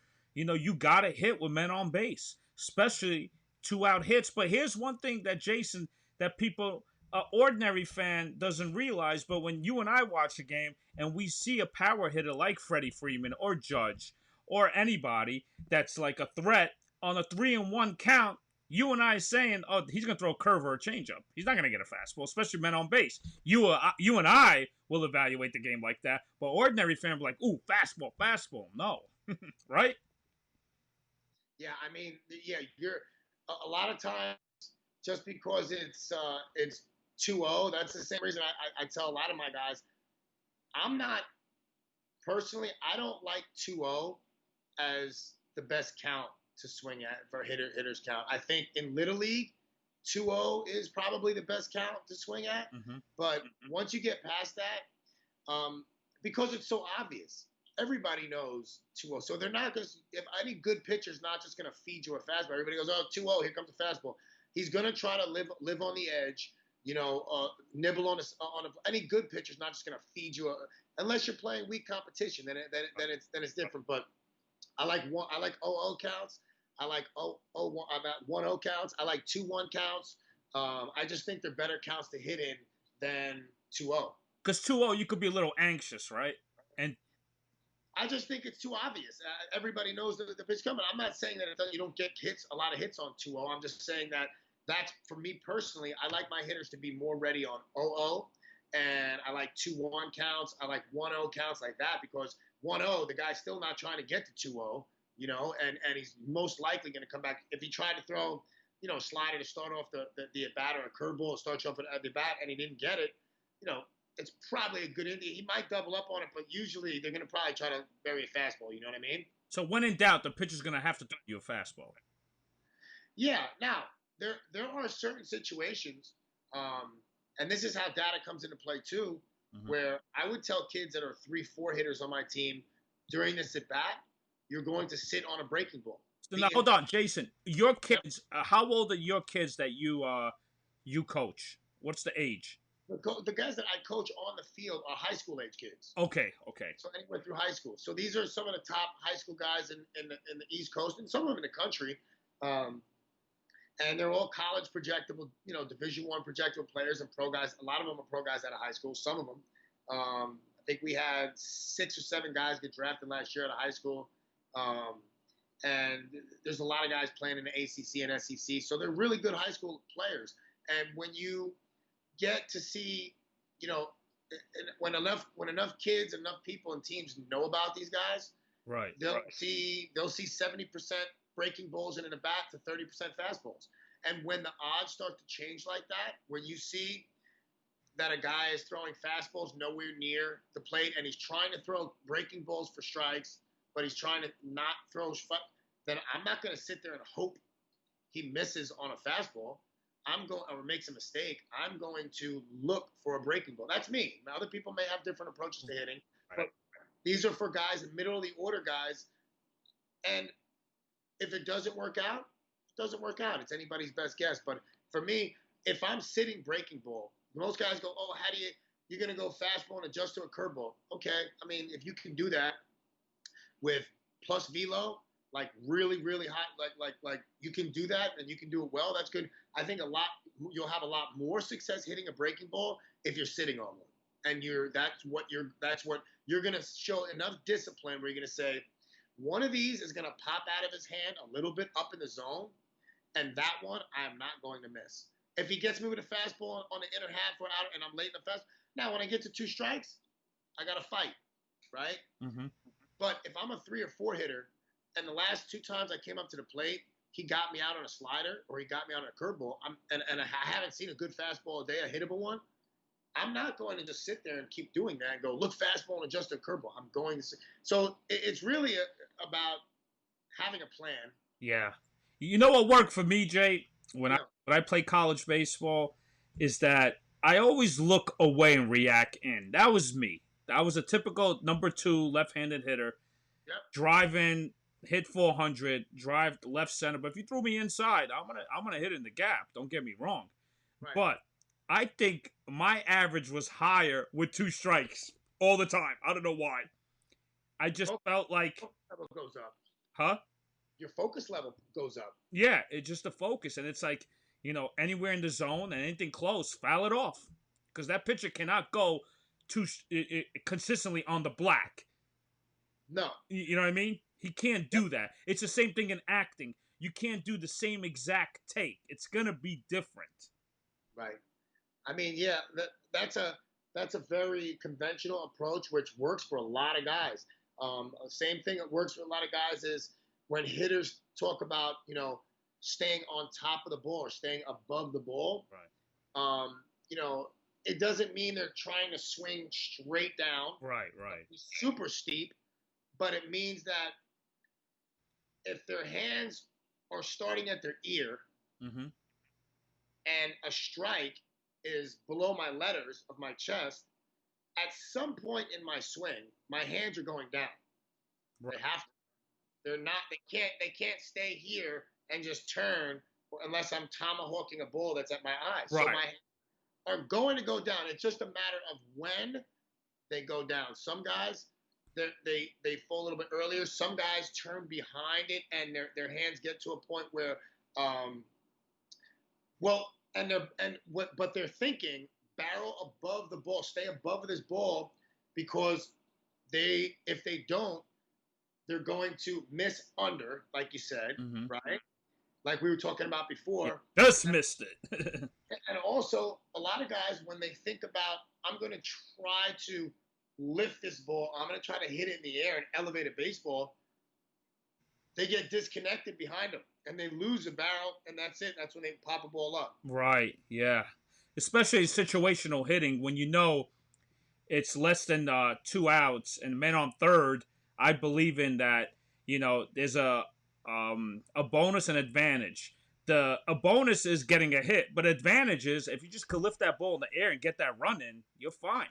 You got to hit with men on base, especially 2-out hits. But here's one thing that Jason, that people, an ordinary fan doesn't realize. But when you and I watch a game and we see a power hitter like Freddie Freeman or Judge or anybody that's like a threat on a 3-1 count, you and I saying, oh, he's going to throw a curve or a changeup. He's not going to get a fastball, especially men on base. You and I will evaluate the game like that. But ordinary fan will be like, ooh, fastball, fastball. No. Right? Yeah, I mean, yeah, you're a lot of times just because it's 2-0. That's the same reason I tell a lot of my guys, I'm not personally. I don't like 2-0 as the best count to swing at for hitters count. I think in Little League, 2-0 is probably the best count to swing at. Mm-hmm. But once you get past that, because it's so obvious, everybody knows 2-0. So they're not going to, if any good pitcher's not just going to feed you a fastball. Everybody goes, oh, 2-0, here comes the fastball. He's going to try to live on the edge, nibble on any good pitcher's not just going to feed you unless you're playing weak competition, then it's different. But I like 0-0 counts. I like 1-0 counts. I like 2-1 counts. I just think they're better counts to hit in than 2-0. Because 2-0, you could be a little anxious, right? And I just think it's too obvious. Everybody knows the pitch coming. I'm not saying that you don't get a lot of hits on 2-0. I'm just saying that's, for me personally, I like my hitters to be more ready on 0-0. And I like 2-1 counts. I like 1-0 counts like that because 1-0, the guy's still not trying to get to 2-0, and he's most likely going to come back. If he tried to throw, slider to start off the at-bat or a curveball to start you off at the bat and he didn't get it, it's probably a good Indian. He might double up on it, but usually they're going to probably try to bury a fastball. You know what I mean? So when in doubt, the pitcher's going to have to throw you a fastball. Yeah. Now, there are certain situations, and this is how data comes into play too, where I would tell kids that are 3-4 hitters on my team during this at-bat, you're going to sit on a breaking ball. So now, hold on, Jason. Your kids, how old are your kids that you coach? What's the age? The guys that I coach on the field are high school age kids. Okay. So anywhere through high school. So these are some of the top high school guys in the East Coast and some of them in the country. And they're all college projectable, Division I projectable players and pro guys. A lot of them are pro guys out of high school. Some of them. I think we had 6 or 7 guys get drafted last year out of high school. And there's a lot of guys playing in the ACC and SEC. So they're really good high school players. And when you get to see, when enough kids, enough people and teams know about these guys, right? They'll see 70% breaking balls in a bat to 30% fastballs. And when the odds start to change like that, when you see that a guy is throwing fastballs nowhere near the plate and he's trying to throw breaking balls for strikes, but he's trying to not throw, then I'm not going to sit there and hope he misses on a fastball. Or makes a mistake, I'm going to look for a breaking ball. That's me. Now, other people may have different approaches to hitting, but these are for guys, the middle of the order guys. And if it doesn't work out, it doesn't work out. It's anybody's best guess. But for me, if I'm sitting breaking ball, most guys go, oh, you're going to go fastball and adjust to a curveball. Okay. I mean, if you can do that with plus velo, like really, really hot, like you can do that and you can do it well. That's good. I think you'll have a lot more success hitting a breaking ball if you're sitting on one. And that's what you're going to show enough discipline where you're going to say, one of these is going to pop out of his hand a little bit up in the zone. And that one, I'm not going to miss. If he gets me with a fastball on the inner half or out and I'm late in the fastball, now when I get to 2 strikes, I got to fight, right? Mm-hmm. But if I'm a 3 or 4 hitter, and the last 2 times I came up to the plate, he got me out on a slider or he got me on a curveball, and I haven't seen a good fastball a day, a hittable one, I'm not going to just sit there and keep doing that and go, look, fastball and adjust a curveball. I'm going to – so it's really about having a plan. Yeah. You know what worked for me, Jay, when I play college baseball is that I always look away and react in. That was me. I was a typical number 2 left-handed hitter. Yep. Drive in, hit 400, drive left center. But if you throw me inside, I'm gonna hit in the gap. Don't get me wrong. Right. But I think my average was higher with 2 strikes all the time. I don't know why. I just felt like level goes up. Huh? Your focus level goes up. Yeah, it's just the focus, and it's like, anywhere in the zone and anything close, foul it off, because that pitcher cannot go too consistently on the black. No. You know what I mean? He can't do that. It's the same thing in acting. You can't do the same exact take. It's gonna be different. Right. I mean, yeah, that's a very conventional approach, which works for a lot of guys. Same thing that works for a lot of guys is when hitters talk about staying on top of the ball or staying above the ball. Right. It doesn't mean they're trying to swing straight down. Right. Super steep, but it means that if their hands are starting at their ear, mm-hmm. and a strike is below my letters of my chest, at some point in my swing, my hands are going down. Right. They have to. They're not. They can't stay here and just turn unless I'm tomahawking a ball that's at my eyes. Right. So my hands are going to go down. It's just a matter of when they go down. Some guys, they fall a little bit earlier. Some guys turn behind it and their hands get to a point where, but they're thinking barrel above the ball, stay above this ball, because if they don't, they're going to miss under, like you said, mm-hmm. right? Like we were talking about before. Yeah, just missed it. And also, a lot of guys, when they think about, I'm going to try to lift this ball, I'm going to try to hit it in the air and elevate a baseball, they get disconnected behind them. And they lose a barrel, and that's it. That's when they pop a ball up. Right, yeah. Especially situational hitting, when it's less than 2 outs and men on third. I believe in that. There's a bonus and advantage. A bonus is getting a hit, but advantage is if you just could lift that ball in the air and get that run in, you're fine.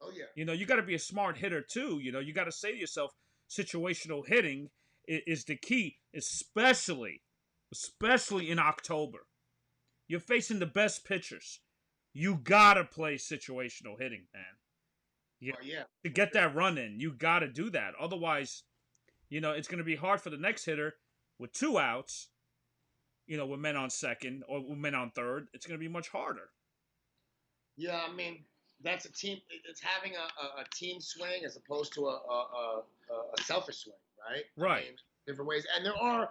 Oh yeah. You got to be a smart hitter too. You got to say to yourself, situational hitting is the key, especially in October. You're facing the best pitchers. You gotta play situational hitting, man. Yeah. To get that run in, you gotta do that. Otherwise, it's gonna be hard for the next hitter with 2 outs. With men on second or with men on third, it's gonna be much harder. Yeah, I mean that's a team. It's having a team swing as opposed to a selfish swing, right? Right. I mean, different ways, and there are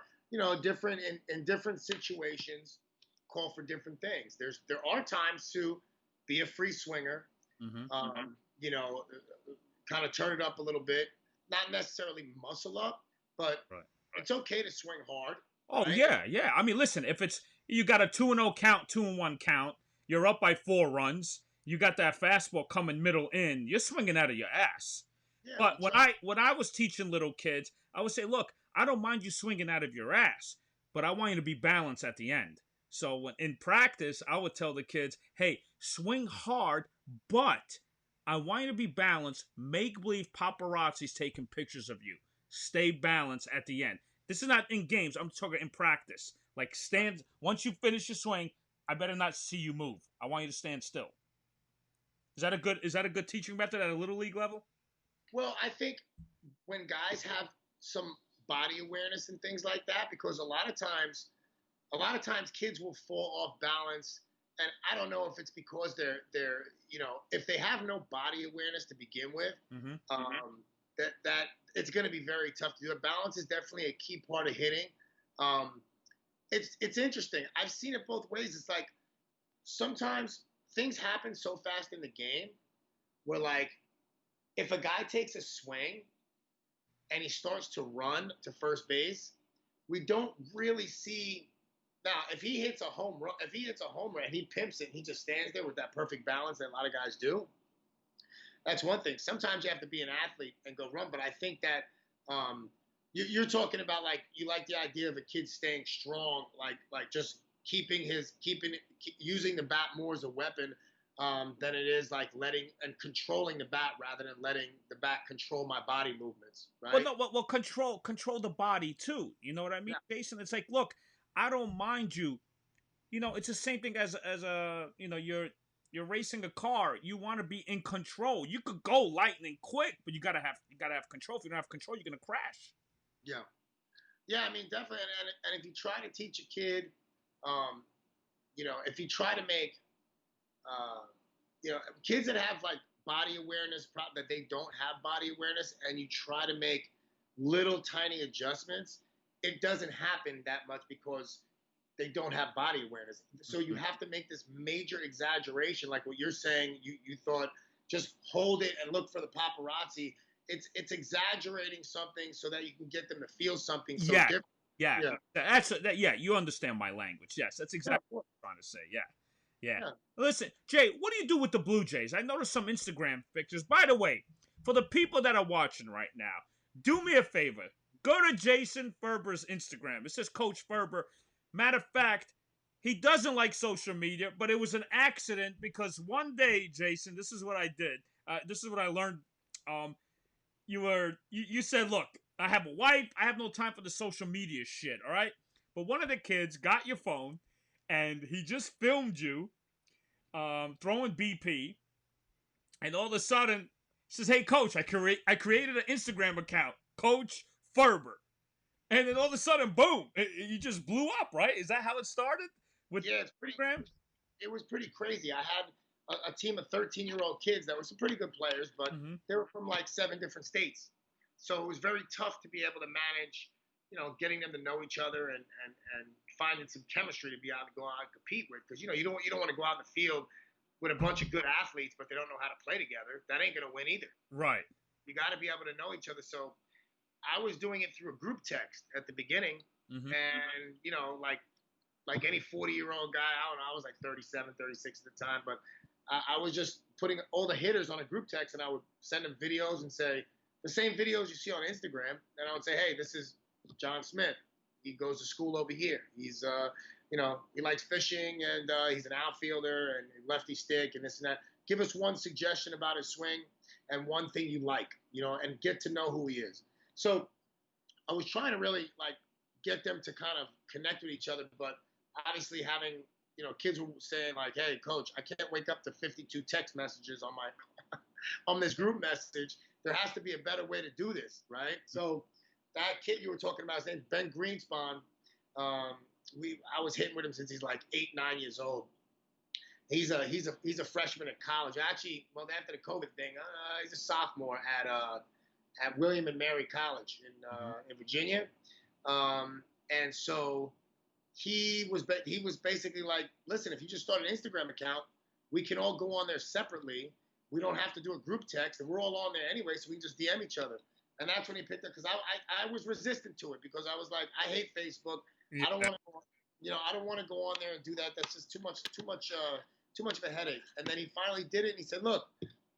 different in different situations call for different things. There are times to be a free swinger. Mm-hmm. Kind of turn it up a little bit, not necessarily muscle up, but It's okay to swing hard. Oh, right? yeah. I mean, listen, if you got a 2-0 count, 2-1 count, you're up by 4 runs, you got that fastball coming middle in, you're swinging out of your ass. Yeah, but when I was teaching little kids, I would say, look, I don't mind you swinging out of your ass, but I want you to be balanced at the end. So in practice, I would tell the kids, hey, swing hard, but I want you to be balanced. Make believe paparazzi's taking pictures of you. Stay balanced at the end. This is not in games. I'm talking in practice. Like once you finish your swing, I better not see you move. I want you to stand still. Is that a good teaching method at a little league level? Well, I think when guys have some body awareness and things like that, because a lot of times kids will fall off balance, and I don't know if it's because they're if they have no body awareness to begin with, mm-hmm. That it's going to be very tough to do. Balance is definitely a key part of hitting. It's interesting. I've seen it both ways. It's like sometimes things happen so fast in the game where, like, if a guy takes a swing and he starts to run to first base, we don't really see. Now, if he hits a home run and he pimps it and he just stands there with that perfect balance that a lot of guys do, that's one thing. Sometimes you have to be an athlete and go run, but I think that you're talking about, like, you like the idea of a kid staying strong, like just using the bat more as a weapon than it is like letting and controlling the bat rather than letting the bat control my body movements, right? Well, control the body too. You know what I mean, yeah. Jason? It's like, look, I don't mind you. It's the same thing as you're racing a car. You want to be in control. You could go lightning quick, but you gotta have control. If you don't have control, you're gonna crash. Yeah. Yeah, I mean, definitely. And if you try to teach a kid, um, if you try to make, uh, kids that have like body awareness, that they don't have body awareness, and you try to make little tiny adjustments, it doesn't happen that much because they don't have body awareness. So you have to make this major exaggeration, like what you're saying. You thought just hold it and look for the paparazzi. It's exaggerating something so that you can get them to feel something so Yeah, different. yeah, Yeah. yeah. You understand my language. Yes, that's Yeah. exactly what I'm trying to say. Yeah, yeah. Yeah. Listen, Jay, what do you do with the Blue Jays? I noticed some Instagram pictures. By the way, for the people that are watching right now, do me a favor. Go to Jason Ferber's Instagram. It says Coach Ferber. Matter of fact, he doesn't like social media, but it was an accident because one day, Jason, this is what I did. This is what I learned. Um, you said, look, I have a wife. I have no time for the social media shit. All right, but one of the kids got your phone, and he just filmed you throwing BP, and all of a sudden says, "Hey, coach, I created an Instagram account, Coach Ferber," and then all of a sudden, boom, you just blew up, right? Is that how it started with Yeah, it's pretty. Instagram? It was pretty crazy. I had a team of 13-year-old kids that were some pretty good players, but Mm-hmm. they were from like 7 different states. So it was very tough to be able to manage, getting them to know each other and finding some chemistry to be able to go out and compete with. Because you don't want to go out in the field with a bunch of good athletes, but they don't know how to play together. That ain't gonna win either. Right. You got to be able to know each other. So I was doing it through a group text at the beginning, Mm-hmm. and like any 40-year-old guy, I don't know, I was like 37, 36 at the time, but I was just putting all the hitters on a group text, and I would send them videos and say the same videos you see on Instagram, and I would say, hey, this is John Smith. He goes to school over here. He's he likes fishing, and he's an outfielder and lefty stick and this and that. Give us one suggestion about his swing and one thing you like, and get to know who he is. So I was trying to really like get them to kind of connect with each other, but obviously having kids were saying like, hey coach, I can't wake up to 52 text messages on my on this group message. There has to be a better way to do this, right? So that kid you were talking about, his name's Ben Greenspan. I was hitting with him since he's like 8, 9 years old. He's a freshman in college. Actually, well, after the COVID thing, he's a sophomore at William and Mary College in Virginia. And so he was basically like, listen, if you just start an Instagram account, we can all go on there separately. We don't have to do a group text, and we're all on there anyway, so we can just DM each other. And that's when he picked up, because I was resistant to it, because I was like, I hate Facebook. Yeah. I don't want to, I don't want to go on there and do that. That's just too much of a headache. And then he finally did it, and he said, look,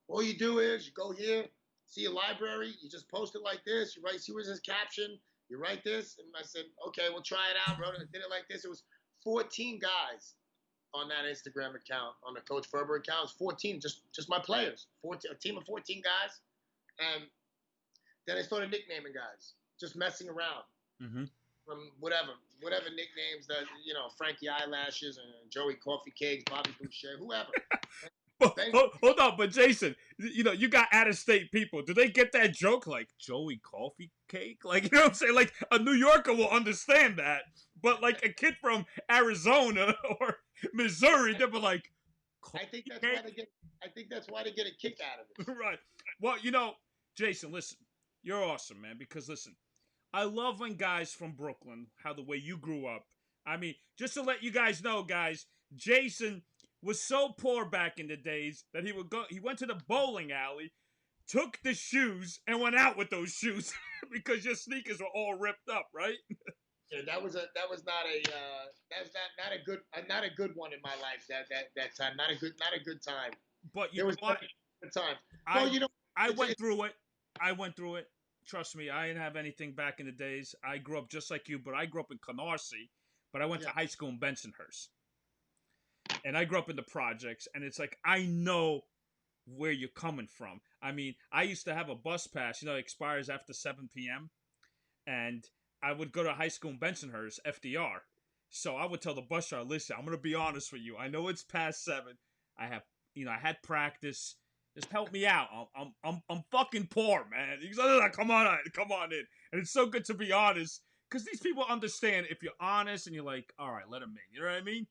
all you do is you go here, see a library, you just post it like this, you write, see where's his caption, you write this. And I said, okay, we'll try it out. Wrote it, did it like this. It was 14 guys on that Instagram account, on the Coach Ferber account. It was 14, just my players, a team of 14 guys. And then I started nicknaming guys, just messing around. Mm-hmm. From whatever nicknames that, Frankie Eyelashes and Joey Coffee Cakes, Bobby Boucher, whoever. Hold on, but Jason, you got out-of-state people. Do they get that joke, like Joey Coffee Cake? Like, you know what I'm saying? Like, a New Yorker will understand that, but like a kid from Arizona or Missouri, they'll be like, I think that's why they get a kick out of it. Right. Well, Jason, listen, you're awesome, man. Because listen, I love when guys from Brooklyn, how the way you grew up. I mean, just to let you guys know, guys, Jason was so poor back in the days that he went to the bowling alley, took the shoes, and went out with those shoes because your sneakers were all ripped up, right? Yeah, that was not a good one in my life. That time, not a good time. But there was a good time. I went through it. I went through it. Trust me, I didn't have anything back in the days. I grew up just like you, but I grew up in Canarsie, but I went to high school in Bensonhurst. And I grew up in the projects, and it's like, I know where you're coming from. I mean, I used to have a bus pass, it expires after 7 p.m. And I would go to high school in Bensonhurst, FDR. So I would tell the bus driver, listen, I'm going to be honest with you. I know it's past 7. I had practice. Just help me out. I'm fucking poor, man. He's like, come on in. And it's so good to be honest, because these people understand if you're honest and you're like, all right, let them in. You know what I mean?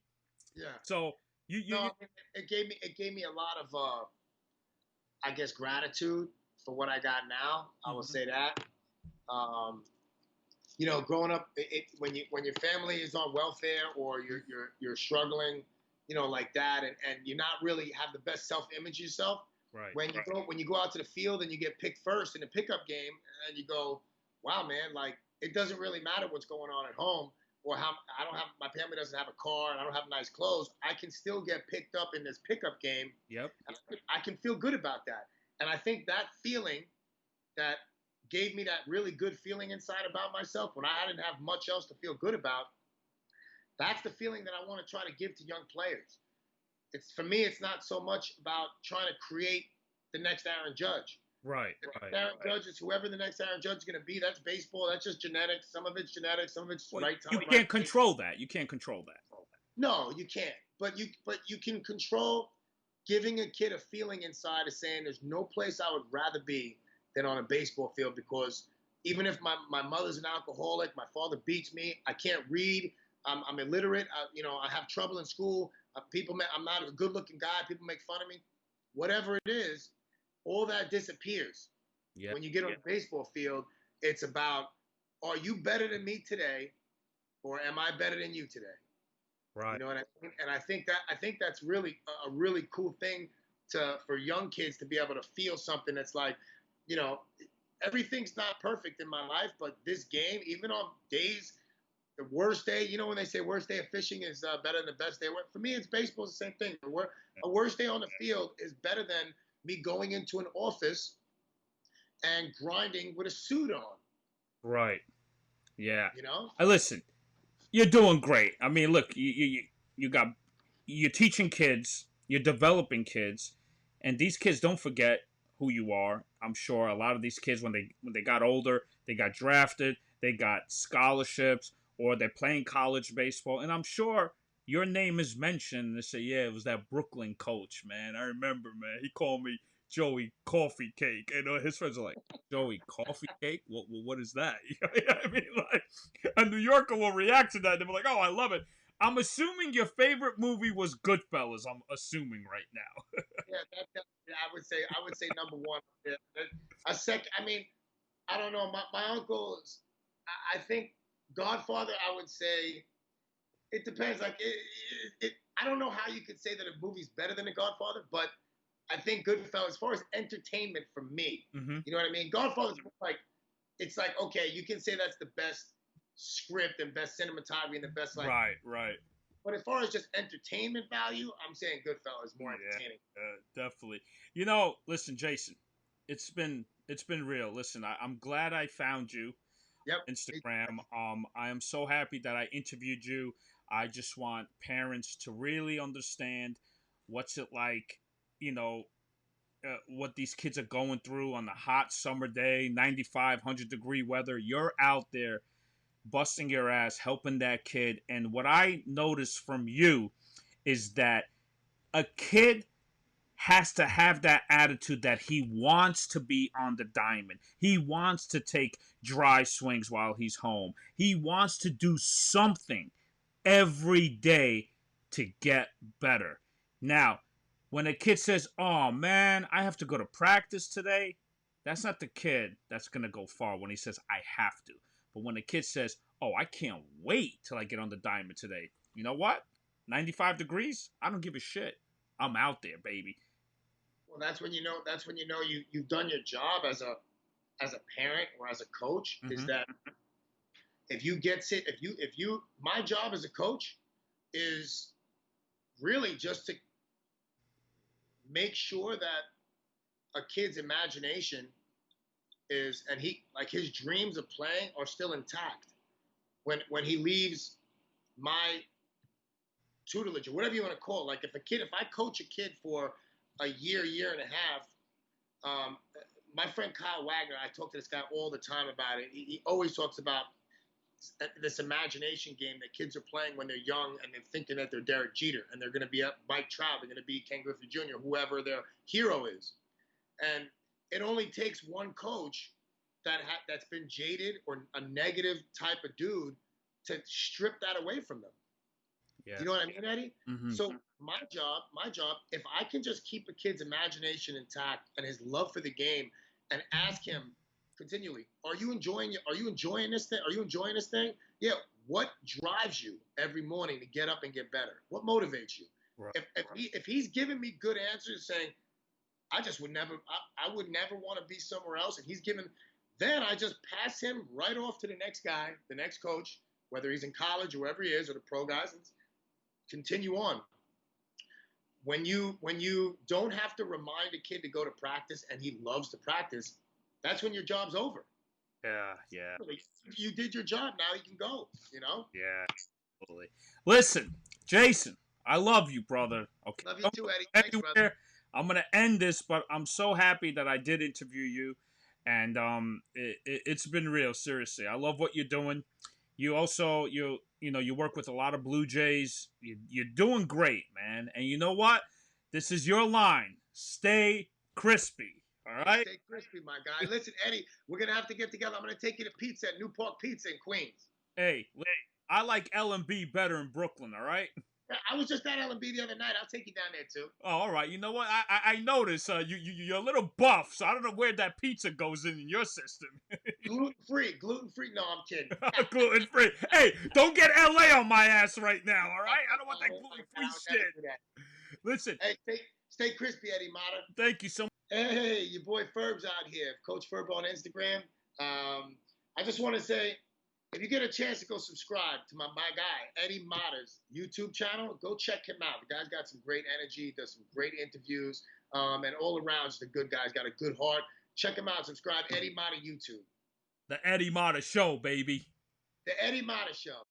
Yeah. So No, I mean, it gave me a lot of I guess gratitude for what I got now. I will say that. Um, growing up, when your family is on welfare or you're struggling, like that, and you're not really have the best self image yourself. right. When you go out to the field and you get picked first in a pickup game, and you go, wow, man, like it doesn't really matter what's going on at home or how my family doesn't have a car and I don't have nice clothes. I can still get picked up in this pickup game. Yep. I can feel good about that, and I think that feeling that gave me that really good feeling inside about myself when I didn't have much else to feel good about. That's the feeling that I want to try to give to young players. For me, it's not so much about trying to create the next Aaron Judge. Right. Aaron Judge is whoever the next Aaron Judge is going to be. That's baseball. That's just genetics. Some of it's genetics. Some of it's right time. You can't control that. You can't control that. No, you can't. But you can control giving a kid a feeling inside of saying there's no place I would rather be than on a baseball field, because even if my mother's an alcoholic, my father beats me, I can't read, I'm illiterate, I have trouble in school, I'm not a good-looking guy, people make fun of me, whatever it is, all that disappears. Yep. When you get on the baseball field, it's about, are you better than me today, or am I better than you today? Right. You know what I mean? And I think that's really a really cool thing for young kids to be able to feel something that's like, everything's not perfect in my life, but this game, even on days, the worst day, when they say worst day of fishing is better than the best day. For me, it's baseball, it's the same thing. A worst day on the field is better than me going into an office and grinding with a suit on. Right. Yeah. Listen, you're doing great. I mean, look, you're teaching kids, you're developing kids, and these kids don't forget who you are. I'm sure a lot of these kids, when they got older, they got drafted, they got scholarships, or they're playing college baseball, and I'm sure your name is mentioned. And they say, yeah, it was that Brooklyn coach, man. I remember, man. He called me Joey Coffee Cake, and his friends are like, Joey Coffee Cake? What is that? You know what I mean? Like, a New Yorker will react to that. They'll be like, oh, I love it. I'm assuming your favorite movie was Goodfellas. I'm assuming right now. Yeah, I would say number one. A second. I mean, I don't know. My uncles. I think Godfather. I would say it depends. Like I don't know how you could say that a movie's better than The Godfather, but I think Goodfellas, as far as entertainment for me, you know what I mean. Godfather's like, it's like, okay, you can say that's the best script and best cinematography and the best like. Right. But as far as just entertainment value, I'm saying Goodfellas more entertaining. Definitely. Listen, Jason, it's been real. Listen, I'm glad I found you. Yep. Instagram. I am so happy that I interviewed you. I just want parents to really understand what's it like, what these kids are going through on the hot summer day, 95, 100-degree weather. You're out there busting your ass, helping that kid. And what I noticed from you is that a kid has to have that attitude that he wants to be on the diamond. He wants to take dry swings while he's home. He wants to do something every day to get better. Now, when a kid says, oh man, I have to go to practice today, that's not the kid that's going to go far when he says, I have to. But when a kid says, oh, I can't wait till I get on the diamond today. You know what? 95 degrees? I don't give a shit. I'm out there, baby. Well, that's when you know you've done your job as a parent or as a coach, is that my job as a coach is really just to make sure that a kid's imagination and his dreams of playing are still intact when he leaves my tutelage or whatever you want to call it. Like if I coach a kid for a year and a half, my friend Kyle Wagner, I talk to this guy all the time about it. He always talks about this imagination game that kids are playing when they're young and they're thinking that they're Derek Jeter and they're going to be Mike Trout, they're going to be Ken Griffey Jr., whoever their hero is. And it only takes one coach that's been jaded or a negative type of dude to strip that away from them. Yeah. You know what I mean, Eddie? Mm-hmm. So my job, if I can just keep a kid's imagination intact and his love for the game, and ask him continually, are you enjoying it? Are you enjoying this thing? Are you enjoying this thing? Yeah. What drives you every morning to get up and get better? What motivates you? Right. If he's giving me good answers, saying I just would never, I would never want to be somewhere else, and he's giving, then I just pass him right off to the next guy, the next coach, whether he's in college or wherever he is, or the pro guys, and continue on. When you don't have to remind a kid to go to practice and he loves to practice, that's when your job's over. Yeah. You did your job. Now you can go. You know. Yeah. Totally. Listen, Jason, I love you, brother. Okay. Love you too, Eddie. Thanks, brother. I'm gonna end this, but I'm so happy that I did interview you, and it's been real. Seriously, I love what you're doing. You also you work with a lot of Blue Jays. You're doing great, man. And you know what? This is your line. Stay crispy. All right. Stay crispy, my guy. Listen, Eddie, we're gonna have to get together. I'm gonna take you to pizza at New Park Pizza in Queens. Hey, I like L&B better in Brooklyn. All right. I was just at L&B the other night. I'll take you down there too. Oh, all right. You know what? I noticed you're a little buff, so I don't know where that pizza goes in your system. Gluten free. No, I'm kidding. Gluten free. Hey, don't get LA on my ass right now. All right, I don't want that gluten free shit. Listen. Hey, stay crispy, Eddie Mata. Thank you so much. Hey, your boy Ferb's out here, Coach Ferber on Instagram. I just want to say, if you get a chance to go subscribe to my guy, Eddie Mata's YouTube channel, go check him out. The guy's got some great energy, does some great interviews, and all around just a good guy. He's got a good heart. Check him out. Subscribe, Eddie Mata YouTube. The Eddie Mata Show, baby. The Eddie Mata Show.